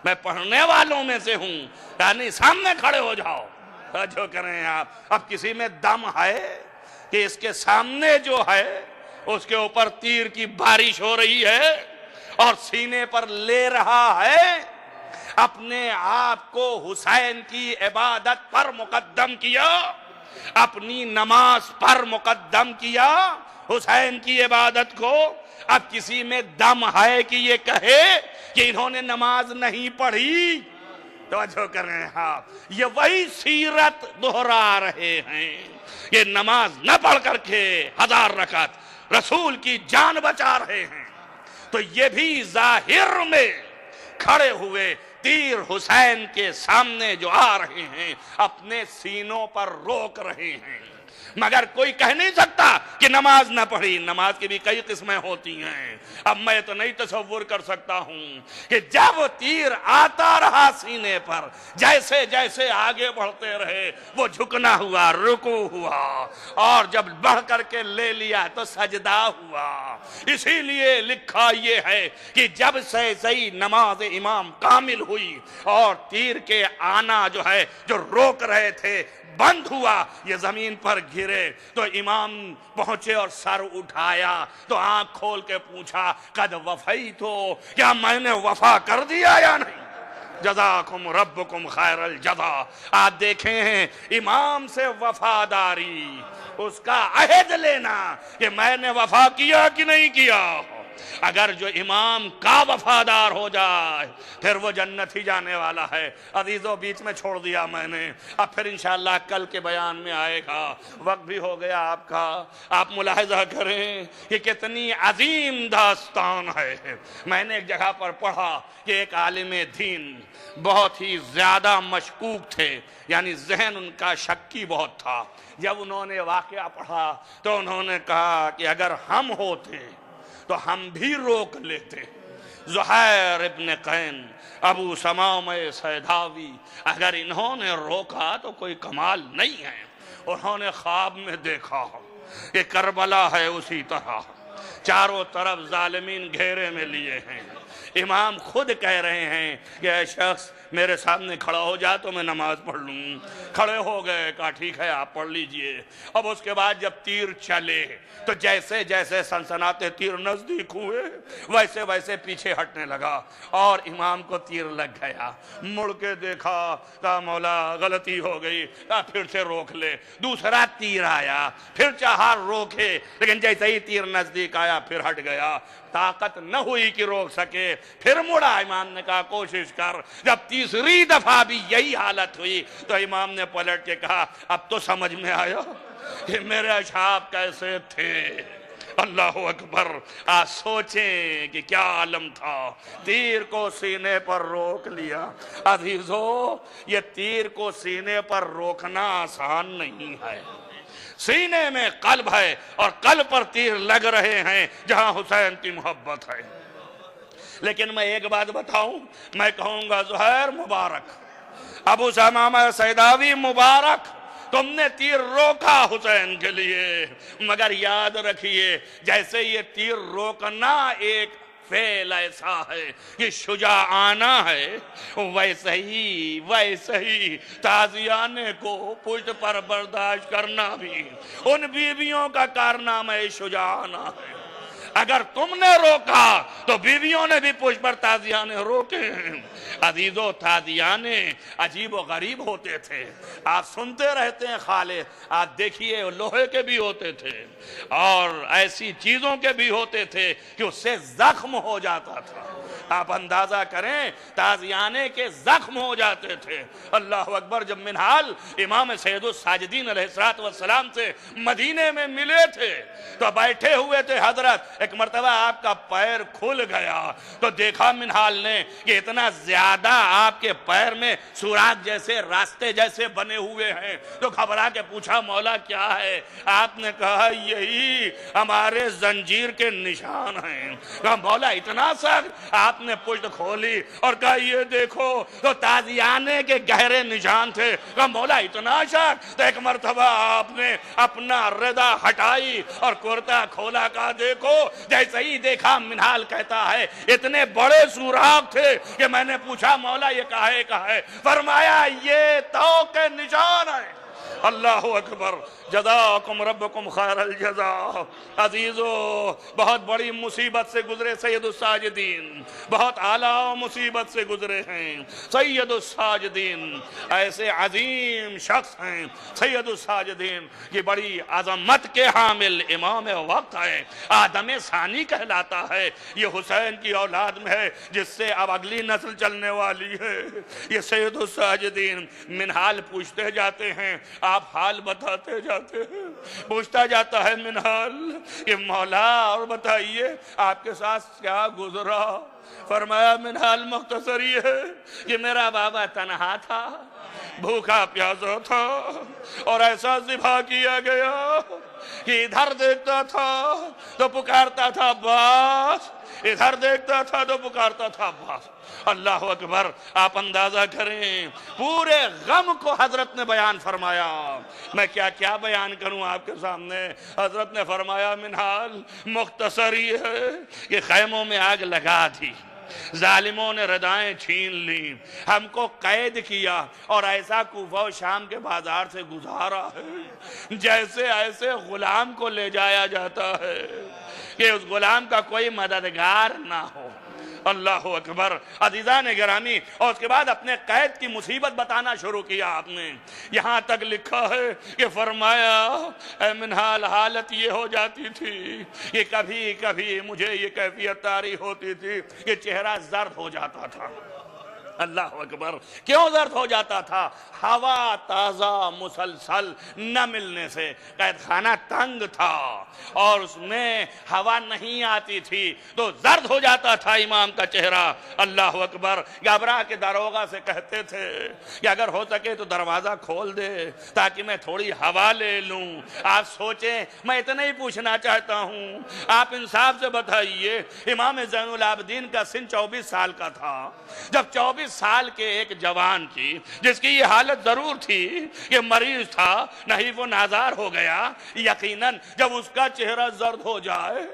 Speaker 1: میں پڑھنے والوں میں سے ہوں، یعنی سامنے کھڑے ہو جاؤ۔ جو کریں آپ، اب کسی میں دم ہے کہ اس کے سامنے جو ہے اس کے اوپر تیر کی بارش ہو رہی ہے اور سینے پر لے رہا ہے، اپنے آپ کو حسین کی عبادت پر مقدم کیا، اپنی نماز پر مقدم کیا حسین کی عبادت کو۔ اب کسی میں دم ہے کہ یہ کہے کہ انہوں نے نماز نہیں پڑھی؟ توجہ کریں آپ، یہ وہی سیرت دہرا رہے ہیں، یہ نماز نہ پڑھ کر کے 1000 رکعت رسول کی جان بچا رہے ہیں، تو یہ بھی ظاہر میں کھڑے ہوئے تیر حسین کے سامنے جو آ رہے ہیں اپنے سینوں پر روک رہے ہیں۔ مگر کوئی کہہ نہیں سکتا کہ نماز نہ پڑھی، نماز کی بھی کئی قسمیں ہوتی ہیں۔ اب میں تو نہیں تصور کر سکتا ہوں کہ جب تیر آتا رہا سینے پر، جیسے جیسے آگے بڑھتے رہے وہ جھکنا ہوا، رکوع ہوا، اور جب بڑھ کر کے لے لیا تو سجدہ ہوا۔ اسی لیے لکھا یہ ہے کہ جب سے صحیح نماز امام کامل ہوئی اور تیر کے آنا جو ہے جو روک رہے تھے بند ہوا، یہ زمین پر گرے تو امام پہنچے اور سر اٹھایا تو آنکھ کھول کے پوچھا قد وفیتو، کیا میں نے وفا کر دیا یا نہیں؟ جزاکم ربکم خیر الجزا۔ آپ دیکھیں ہیں امام سے وفاداری، اس کا عہد لینا کہ میں نے وفا کیا کہ نہیں کیا۔ اگر جو امام کا وفادار ہو جائے پھر وہ جنت ہی جانے والا ہے۔ عزیزو بیچ میں چھوڑ دیا میں نے، اب پھر انشاءاللہ کل کے بیان میں آئے گا، وقت بھی ہو گیا آپ کا۔ آپ ملاحظہ کریں کہ کتنی عظیم داستان ہے۔ میں نے ایک جگہ پر پڑھا کہ ایک عالم دین بہت ہی زیادہ مشکوک تھے، یعنی ذہن ان کا شکی بہت تھا۔ جب انہوں نے واقعہ پڑھا تو انہوں نے کہا کہ اگر ہم ہوتے تو ہم بھی روک لیتے۔ زہیر ابن قین، ابو سمامہ سیداوی، اگر انہوں نے روکا تو کوئی کمال نہیں ہے۔ انہوں نے خواب میں دیکھا کہ کربلا ہے اسی طرح، چاروں طرف ظالمین گھیرے میں لیے ہیں، امام خود کہہ رہے ہیں کہ اے شخص میرے سامنے کھڑا ہو جا تو میں نماز پڑھ لوں۔ کھڑے ہو گئے، کہا ٹھیک ہے آپ پڑھ لیجئے۔ اب اس کے بعد جب تیر چلے تو جیسے جیسے سنسناتے تیر نزدیک ہوئے ویسے ویسے پیچھے ہٹنے لگا اور امام کو تیر لگ گیا۔ مڑ کے دیکھا، کہا مولا غلطی ہو گئی، کہا پھر سے روک لے۔ دوسرا تیر آیا، پھر چاہا روکے، لیکن جیسے ہی تیر نزدیک آیا پھر ہٹ گیا۔ طاقت نہ ہوئی کہ روک سکے، پھر مڑا۔ امام نے کہا کوشش کر۔ جب تیسری دفعہ بھی یہی حالت ہوئی تو امام نے پلٹ کے کہا اب تو سمجھ میں آیا کہ میرے اصحاب کیسے تھے۔ اللہ اکبر۔ آج سوچیں کہ کیا عالم تھا، تیر کو سینے پر روک لیا۔ عزیزو، یہ تیر کو سینے پر روکنا آسان نہیں ہے۔ سینے میں قلب ہے اور قلب پر تیر لگ رہے ہیں جہاں حسین کی محبت ہے۔ لیکن میں ایک بات بتاؤں، میں کہوں گا زہیر مبارک، ابو سمامہ سیداوی مبارک، تم نے تیر روکا حسین کے لیے، مگر یاد رکھیے جیسے یہ تیر روکنا ایک فعل ایسا ہے کہ شجاعانہ ہے، ویسے ہی تازیانے کو پشت پر برداشت کرنا بھی ان بیویوں کا کارنامہ شجاعانہ ہے۔ اگر تم نے روکا تو بیویوں نے بھی پشت پر تازیانے روکے ہیں۔ عزیزو، تازیانے عجیب و غریب ہوتے تھے، آپ سنتے رہتے ہیں خالد، آپ دیکھیے لوہے کے بھی ہوتے تھے اور ایسی چیزوں کے بھی ہوتے تھے کہ اس سے زخم ہو جاتا تھا۔ آپ اندازہ کریں تازیانے کے زخم ہو جاتے تھے۔ اللہ اکبر۔ جب منہال امام سید الساجدین علیہ السلام سے مدینے میں ملے تھے تو بیٹھے ہوئے تھے حضرت، ایک مرتبہ آپ کا پیر کھل گیا تو دیکھا منہال نے کہ اتنا زیادہ آپ کے پیر میں سوراخ جیسے راستے جیسے بنے ہوئے ہیں، تو گھبرا کے پوچھا مولا کیا ہے؟ آپ نے کہا یہی ہمارے زنجیر کے نشان ہیں۔ کہا مولا اتنا سخت؟ آپ نے پشت کھولی اور کہا یہ دیکھو، تو تازیانے کے گہرے نشان تھے۔ کہا مولا اتنا سخت؟ تو ایک مرتبہ آپ نے اپنا ردا ہٹائی اور کرتا کھولا، کہا دیکھو، جیسے ہی دیکھا منہال کہتا ہے اتنے بڑے سوراخ تھے کہ میں نے پوچھا مولا یہ کہا ہے؟ فرمایا یہ تو کے نشان ہیں۔ اللہ اکبر۔ جزاکم ربکم خیر الجزا۔ عزیزو، بہت بڑی مصیبت سے گزرے سید الساجدین، بہت اعلیٰ مصیبت سے گزرے ہیں سید الساجدین۔ ایسے عظیم شخص ہیں سید الساجدین کی بڑی عظمت کے حامل امام وقت ہے، آدم ثانی کہلاتا ہے۔ یہ حسین کی اولاد میں ہے جس سے اب اگلی نسل چلنے والی ہے۔ یہ سید الساجدین منہال پوچھتے جاتے ہیں، آپ حال بتاتے جاتے ہیں۔ پوچھتا جاتا ہے منہال کہ مولا اور بتائیے آپ کے ساتھ کیا گزرا؟ فرمایا منہال مختصر یہ ہے کہ میرا بابا تنہا تھا، بھوکا پیاسا تھا، اور ایسا ذبح کیا گیا کہ ادھر دیکھتا تھا تو پکارتا تھا عباس، ادھر دیکھتا تھا تو پکارتا تھا عباس۔ اللہ اکبر۔ آپ اندازہ کریں پورے غم کو حضرت نے بیان فرمایا۔ میں کیا کیا بیان کروں آپ کے سامنے۔ حضرت نے فرمایا منہال مختصر ہی ہے کہ خیموں میں آگ لگا دی، ظالموں نے ردائیں چھین لی، ہم کو قید کیا اور ایسا کوفہ و شام کے بازار سے گزارا ہے جیسے ایسے غلام کو لے جایا جاتا ہے کہ اس غلام کا کوئی مددگار نہ ہو۔ اللہ اکبر۔ عزیزان گرامی، اور اس کے بعد اپنے قید کی مصیبت بتانا شروع کیا آپ نے۔ یہاں تک لکھا ہے کہ فرمایا اے منہال حالت یہ ہو جاتی تھی کہ کبھی کبھی مجھے یہ کیفیت طاری ہوتی تھی کہ چہرہ زرد ہو جاتا تھا۔ اللہ اکبر۔ کیوں زرد ہو جاتا تھا؟ ہوا تازہ مسلسل نہ ملنے سے۔ قید خانہ تنگ تھا اور اس میں ہوا نہیں آتی تھی تو زرد ہو جاتا تھا امام کا چہرہ۔ اللہ اکبر۔ گھبرا کے داروغہ سے کہتے تھے کہ اگر ہو سکے تو دروازہ کھول دے تاکہ میں تھوڑی ہوا لے لوں۔ آپ سوچیں، میں اتنا ہی پوچھنا چاہتا ہوں، آپ انصاف سے بتائیے، امام زین العابدین کا سن 24 سال کا تھا جب 24 سال کے ایک جوان کی جس کی یہ حالت ضرور تھی کہ مریض تھا، نحیف و نازار ہو گیا، یقیناً جب اس کا چہرہ زرد ہو جائے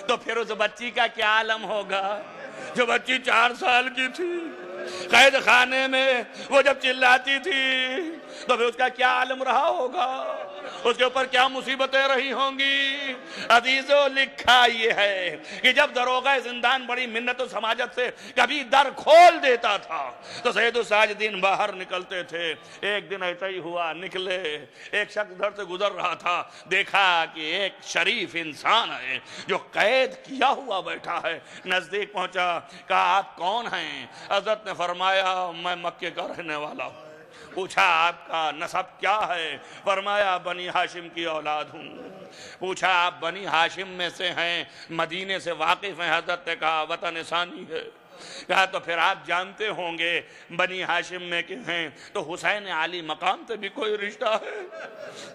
Speaker 1: تو پھر اس بچی کا کیا عالم ہوگا جو بچی 4 سال کی تھی؟ قید خانے میں وہ جب چلاتی تھی تو پھر اس کا کیا عالم رہا ہوگا، اس کے اوپر کیا مصیبتیں رہی ہوں گی۔ عزیزو، لکھا یہ ہے کہ جب داروغہ زندان بڑی منت و سماجت سے کبھی در کھول دیتا تھا تو سید الساجدین باہر نکلتے تھے۔ ایک دن ایسا ہی ہوا، نکلے، ایک شخص ادھر سے گزر رہا تھا، دیکھا کہ ایک شریف انسان ہے جو قید کیا ہوا بیٹھا ہے، نزدیک پہنچا، کہا آپ کون ہیں؟ حضرت نے فرمایا میں مکے کا رہنے والا ہوں۔ پوچھا آپ کا نسب کیا ہے؟ فرمایا بنی ہاشم کی اولاد ہوں۔ پوچھا آپ بنی ہاشم میں سے ہیں، مدینے سے واقف ہیں؟ حضرت نے کہا وطن ثانی ہے۔ کہا تو پھر آپ جانتے ہوں گے بنی ہاشم میں کہ ہیں تو حسین علی مقام سے بھی کوئی رشتہ ہے؟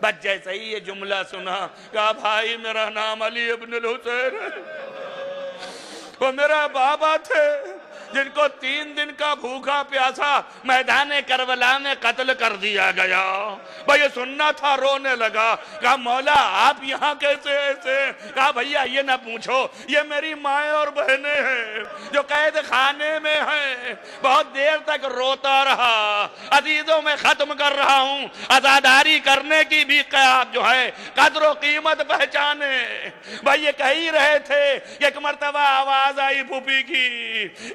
Speaker 1: بس جیسے ہی یہ جملہ سنا، کہا بھائی میرا نام علی ابن الحسین ہے، وہ میرا بابا تھے جن کو 3 دن کا بھوکا پیاسا میدان کربلا میں قتل کر دیا گیا۔ بھئی یہ سننا تھا، رونے لگا، کہا مولا آپ یہاں کیسے ایسے؟ کہا بھئیہ یہ نہ پوچھو، یہ میری مائیں اور بہنیں ہیں جو قید خانے میں ہیں۔ بہت دیر تک روتا رہا۔ عزیزوں میں ختم کر رہا ہوں، عزاداری کرنے کی بھی جو ہے قدر و قیمت پہچانے۔ بھئی یہ کہہ ہی رہے تھے کہ ایک مرتبہ آواز آئی پھوپھی کی،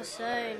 Speaker 2: Hussein.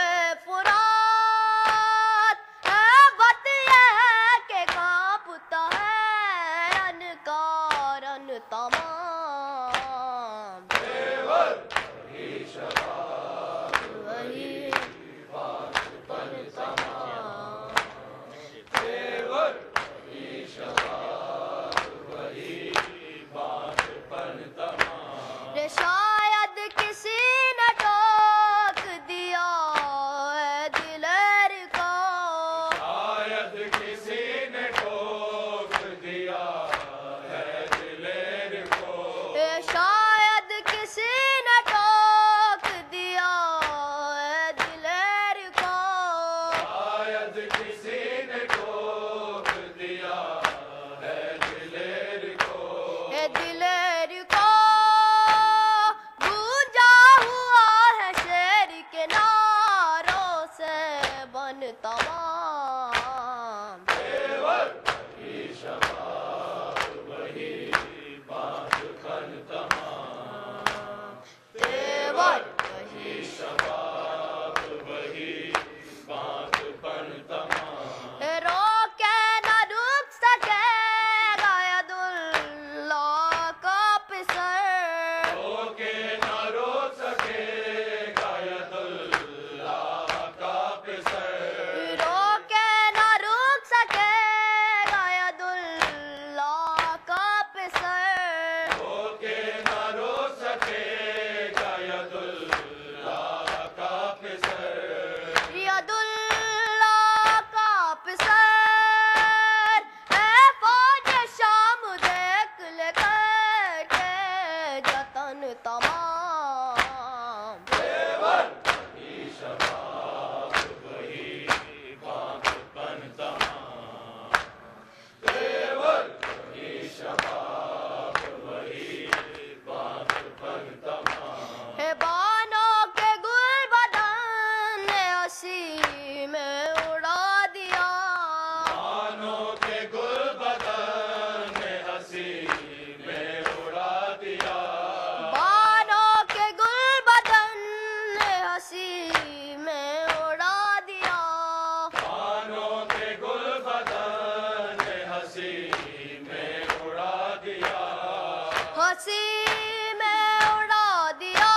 Speaker 2: ہنسی میں اڑا دیا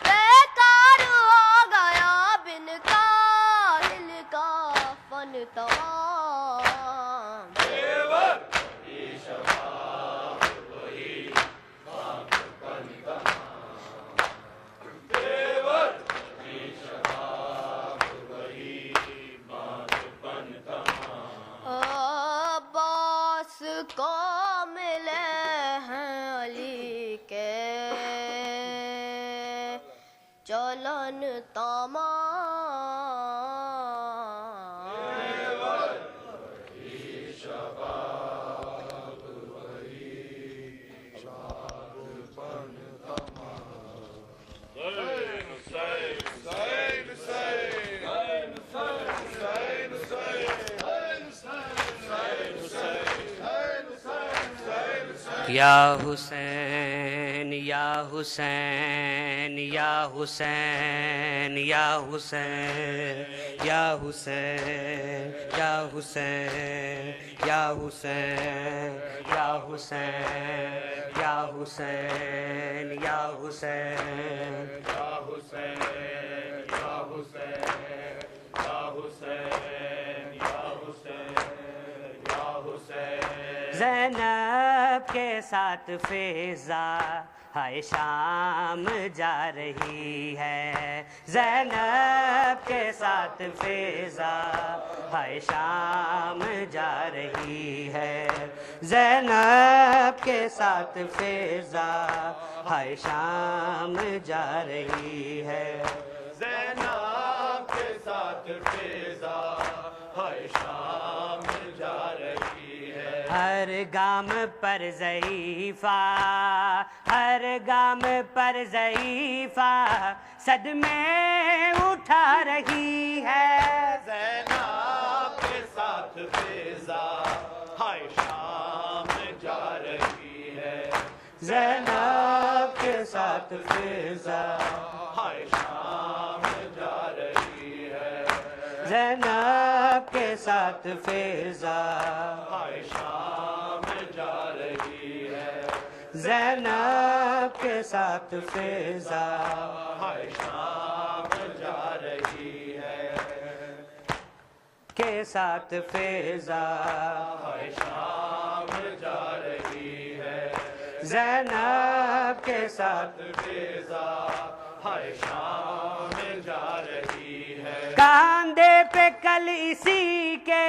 Speaker 2: بیکار ہو گیا بن کاہل کا فن تمام عباس کو ملے ہیں علی کے چلن تمام
Speaker 3: یا حسین یا حسین یا حسین یا حسین یا حسین یا حسین یا حسین یا حسین یا حسین یا حسین
Speaker 4: یا حسین یا حسین یا حسین یا حسین یا حسین
Speaker 3: زینب کے ساتھ فیضا ہائے شام جا رہی ہے زینب کے ساتھ فیضا ہائے شام جا رہی ہے زینب کے ساتھ فیضا ہائے شام جا رہی ہے
Speaker 4: زینب کے ساتھ فیضا ہائے شام جا رہی ہے
Speaker 3: ہر گام پر ضعیفہ ہر گام پر ضعیفہ صدمے اٹھا رہی ہے
Speaker 4: زینب کے ساتھ فیضا ہائے شام جا رہی ہے
Speaker 3: زینب کے ساتھ فیضا
Speaker 4: ہائے شام جا رہی ہے
Speaker 3: زینب کے ساتھ فیضا
Speaker 4: ہائے شام جا رہی ہے
Speaker 3: زینب کے ساتھ فیضا
Speaker 4: ہائے شام جا رہی ہے
Speaker 3: کے ساتھ فیضا
Speaker 4: ہائے شام جا رہی ہے
Speaker 3: زینب کے ساتھ
Speaker 4: فیضا ہائے شام جا رہی ہے
Speaker 3: کاندھے پہ کل اسی کے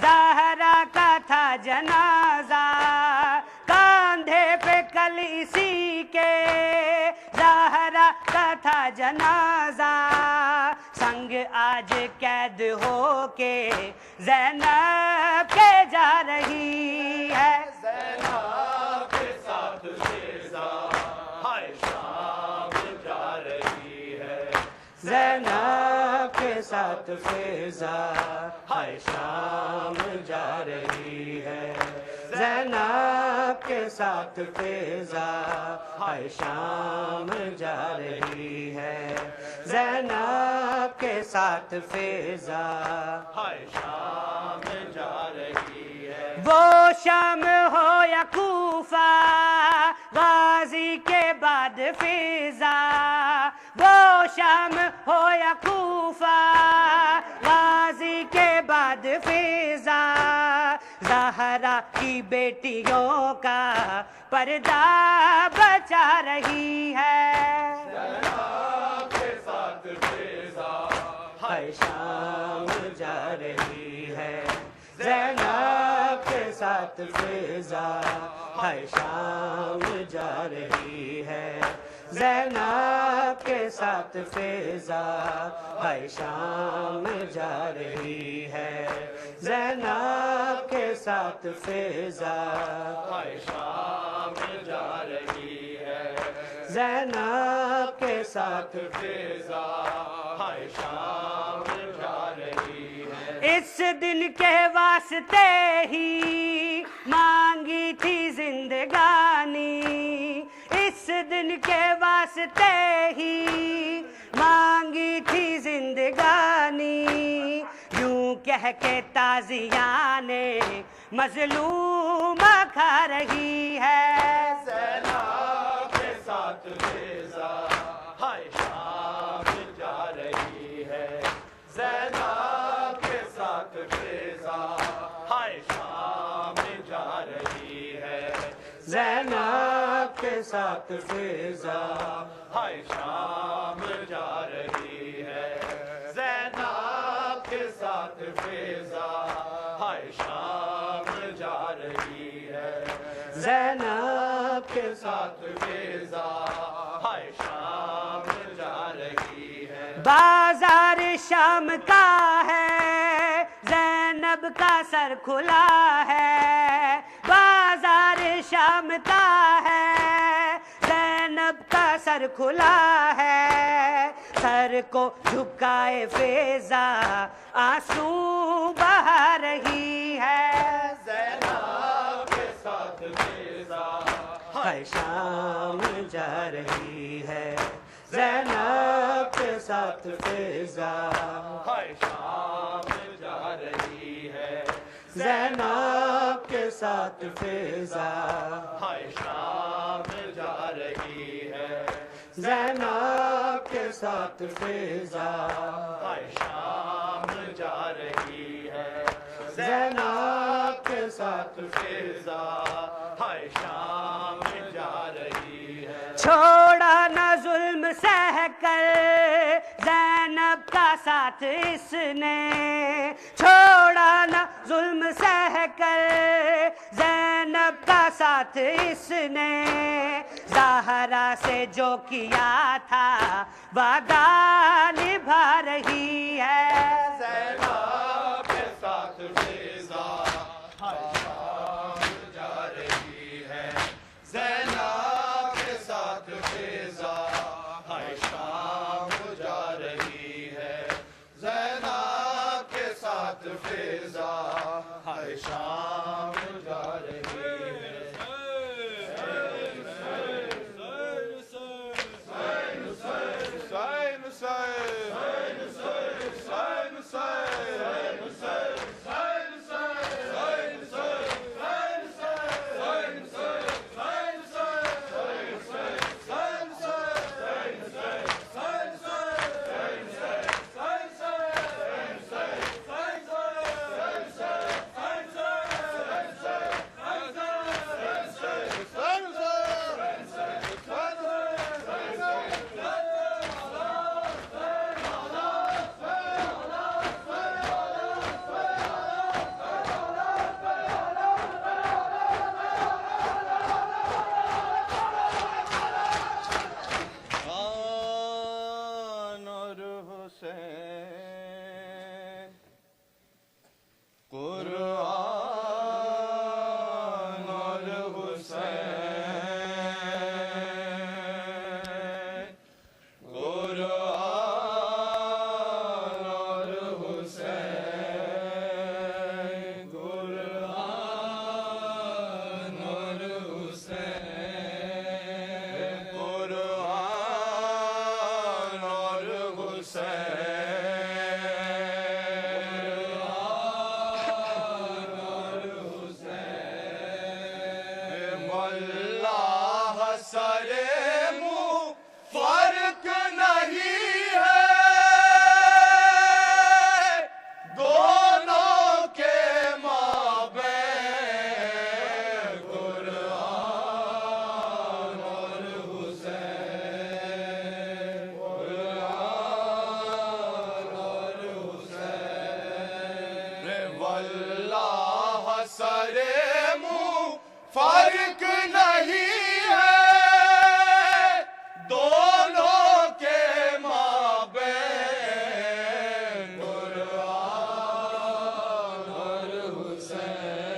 Speaker 3: زہرا کا تھا جنازہ کاندھے پہ کل اسی کے زہرا کا تھا جنازہ سنگ آج قید ہو کے زینب کے جا رہی ہے
Speaker 4: زینب کے ساتھ فیضا ہائے شام جا رہی ہے
Speaker 3: زینب کے ساتھ فیضا ہائے شام جا رہی ہے زینب کے ساتھ فیضا ہائے شام جا رہی ہے زینب کے ساتھ فیضا
Speaker 4: ہائے شام جا رہی ہے
Speaker 3: وہ شام ہو یا کوفہ غازی کے بعد فیضا وہ شام ہو یا کوفہ غازی کے بعد فیضا زہرا کی بیٹیوں کا پردہ بچا رہی ہے
Speaker 4: زینب کے ساتھ فیضا
Speaker 3: ہائے شام جا رہی ہے زینب کے ساتھ فیضا ہائے شام جا رہی ہے زینب کے ساتھ فیضا ہائے شام جا رہی ہے زینب کے ساتھ فیضا
Speaker 4: ہائے شام جا رہی ہے
Speaker 3: زینب کے ساتھ
Speaker 4: فیضا ہائے شام جا رہی ہے
Speaker 3: اس دن کے واسطے ہی مانگی تھی زندگانی اس دن کے واسطے ہی مانگی تھی زندگانی یوں کہہ کے تازیاں نے مظلومہ کھا رہی ہے
Speaker 4: زینب کے ساتھ فضا ہائے شام جا رہی ہے زینب کے ساتھ فضا ہائے شام جا رہی ہے
Speaker 3: زینب کے ساتھ فضا
Speaker 4: ہائے شام جا رہی ہے زینب کے ساتھ فضا ہائے شام جا رہی ہے
Speaker 3: زینب کے
Speaker 4: ساتھ فضا ہائے شام جا رہی ہے
Speaker 3: بازار شام کا ہے زینب کا سر کھلا ہے بازار شام کا ہے زینب کا سر کھلا ہے سر کو جھکائے فضا آنسو بہا رہی ہے
Speaker 4: زینب کے ساتھ فضا
Speaker 3: ہائے شام جا رہی ہے زینب کے ساتھ فضا
Speaker 4: ہائے شام جا رہی ہے
Speaker 3: زینب کے ساتھ فضا
Speaker 4: ہائے شام جا رہی ہے
Speaker 3: زینب کے ساتھ فضا
Speaker 4: ہائے شام جا رہی ہے
Speaker 3: زینب کے ساتھ
Speaker 4: فضا ہائے شام جا رہی ہے
Speaker 3: چھوڑا نہ ظلم سہ کر زینب کا ساتھ اس نے چھوڑا نہ ظلم سہ کر زینب کا ساتھ اس نے زہرا سے جو کیا تھا وعدہ نبھا رہی ہے
Speaker 4: زینب کے ساتھ فضا ہائے شام جا رہی ہے زینب کے ساتھ فضا ہائے شام جا رہی ہے زینب کے ساتھ فضا ہائے شام جا رہی ہے فرق نہیں ہے دونوں کے مابین قرآن اور حسین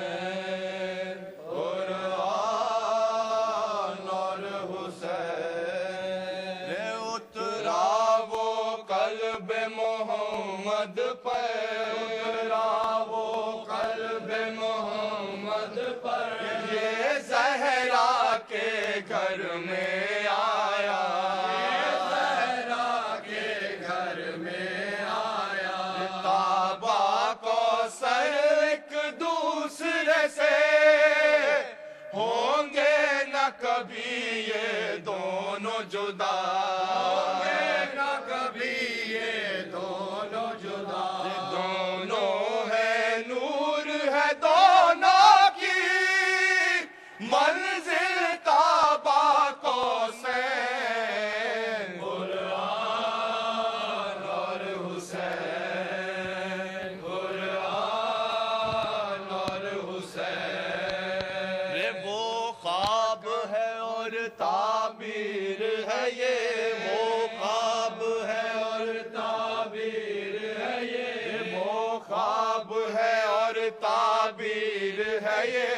Speaker 4: قرآن اور حسین اترا وہ قلب محمد پر اترا وہ قلب محمد پر یہ زہرا کے گھر میں آیا زہرا کے گھر میں آیا تابا کو سر ایک دوسرے سے تعبیر ہے یہ، وہ خواب ہے اور تعبیر ہے یہ، وہ خواب ہے اور تعبیر ہے یہ،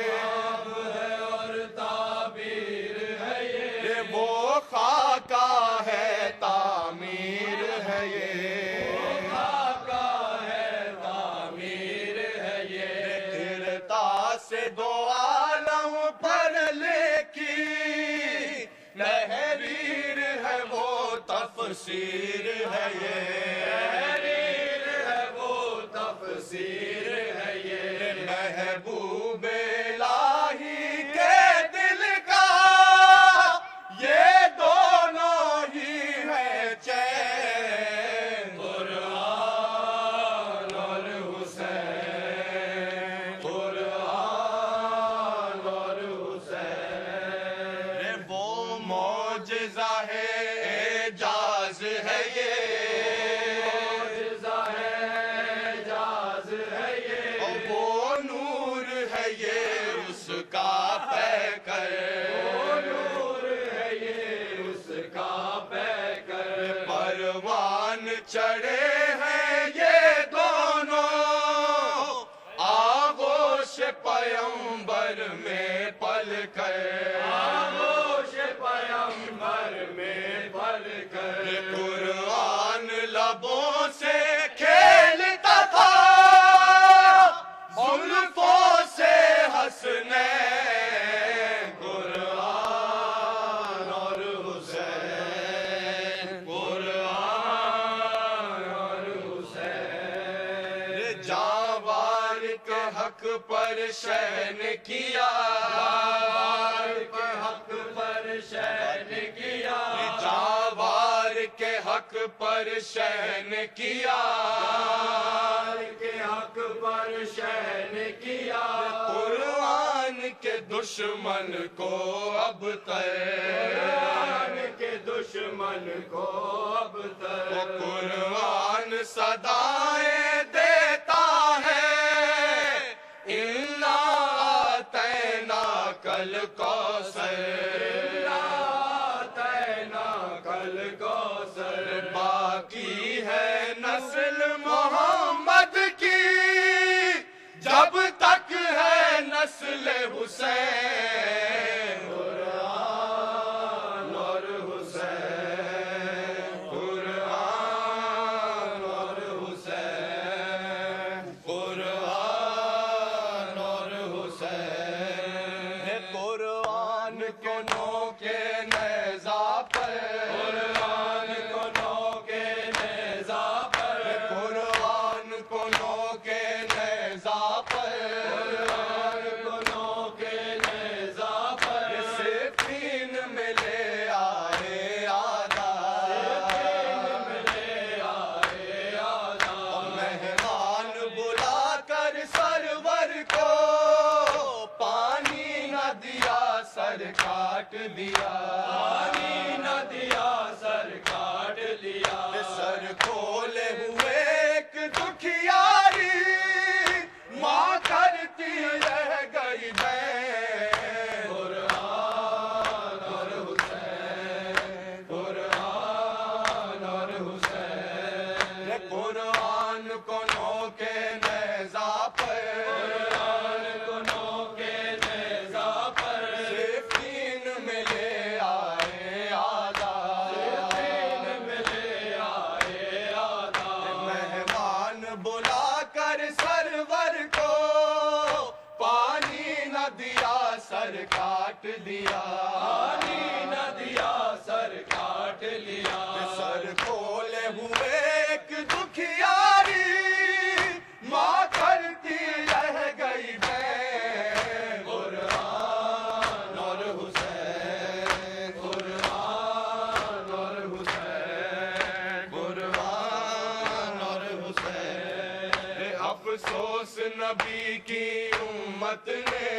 Speaker 4: خواب ہے اور تعبیر ہے یہ، وہ خاکہ ہے تعمیر ہے یہ، وہ خاکہ ہے تعمیر ہے یہ، گرتا سے دو عالم پر لکھی تحریر ہے وہ تفسیر ہے یہ، تحریر ہے وہ تفسیر ہے یہ، محبوب الہی کے دل کا یہ دونوں ہی ہے چین، قرآن اور حسین، قرآن اور حسین، وہ معجزہ ہے اعجاز ہے یہ، معجزہ ہے اعجاز ہے یہ، اور وہ نور ہے یہ اس کا پیکر، وہ نور ہے یہ اس کا پیکر، پروان چڑھے ہیں یہ دونوں آغوش پیمبر میں پل کر، آغوش پیمبر میں پل کر، قرآن لبوں سے کھیلتا تھا زلفوں سے حسنین، قرآن اور حسین، قرآن اور حسین، جاوار کے حق پر شین کیا، جاوار کے حق پر شین کیا، جاوار کے حق پر شین کیا، جاوار کے حق پر شین کیا، قرآن کے دشمن کو اب قرآن کے دشمن کو اب قرآن صدائیں دیتا ہے، اِنَّا أَعْطَيْنَاكَ الْكَوْثَرَ، اِنَّا أَعْطَيْنَاكَ الْكَوْثَرَ، باقی ہے نسل محمد کی جب تک ہے نسل حسین، قرآن اور حسین، قرآن اور حسین، قرآن اور حسین، قرآن کو نو کے نیزہ پر، قرآن کو نو کے نیزہ پر، قرآن کو نو کے نیزہ پر، قرآن کو نو کے نیزہ پر، صفین میں لے آئے آدھا، صفین میں لے آئے آدھا، مہمان بلا کر سرور کو پانی نہ دیا سر کاٹ دیا، پانی نہ دیا سر کاٹ لیا، سر کھولے ہوئے ایک دکھیاری ماں کرتی رہ گئی بین، قرآن اور حسین، قرآن اور حسین، قرآن کو نو کے نیزہ پر، قرآن کو نو کے نیزہ پر، صفین میں لے آئے آدھا، صفین میں لے آئے آدھا، مہمان بلا کر سرور کو پانی نہ دیا سر کاٹ دیا، پانی نہ دیا سر کاٹ لیا، سر کھولے ہوئے ایک دکھیاری ماں کرتی رہ گئی بین، قرآن اور حسین، قرآن اور حسین، قرآن اور حسین، افسوس نبی کی امت نے،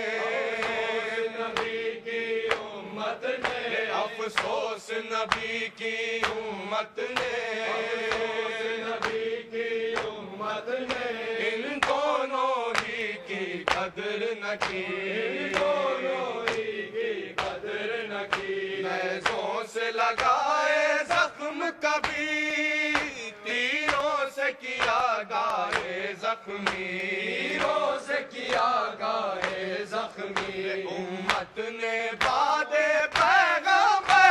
Speaker 4: نبی کی امت نے، افسوس نبی کی امت نے، نبی کی امت نے، ان دونوں ہی کی قدر نہ کی، ان دونوں ہی کی قدر کی نیزوں سے لگائے زخم کبھی تیروں سے کیا گائے زخمی تیروں سے کیا گائے زخمی امت نے بعد پیغمبر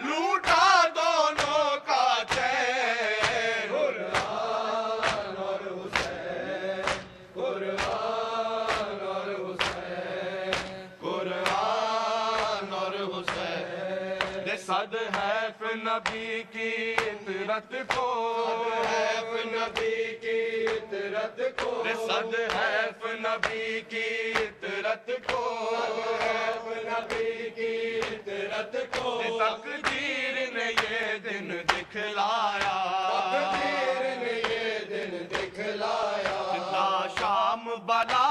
Speaker 4: لوٹا دونوں کا چین قرآن اور حسین قرآن اور حسین قرآن اور حسین صد حیف نبی کی عطرت کو حیف نبی کی عطرت کو صد حیف نبی کی عطرت کو حیف نبی کی عطرت کو تقدیر نے یہ دن دکھلایا تقدیر نے یہ دن دکھلایا شام بلا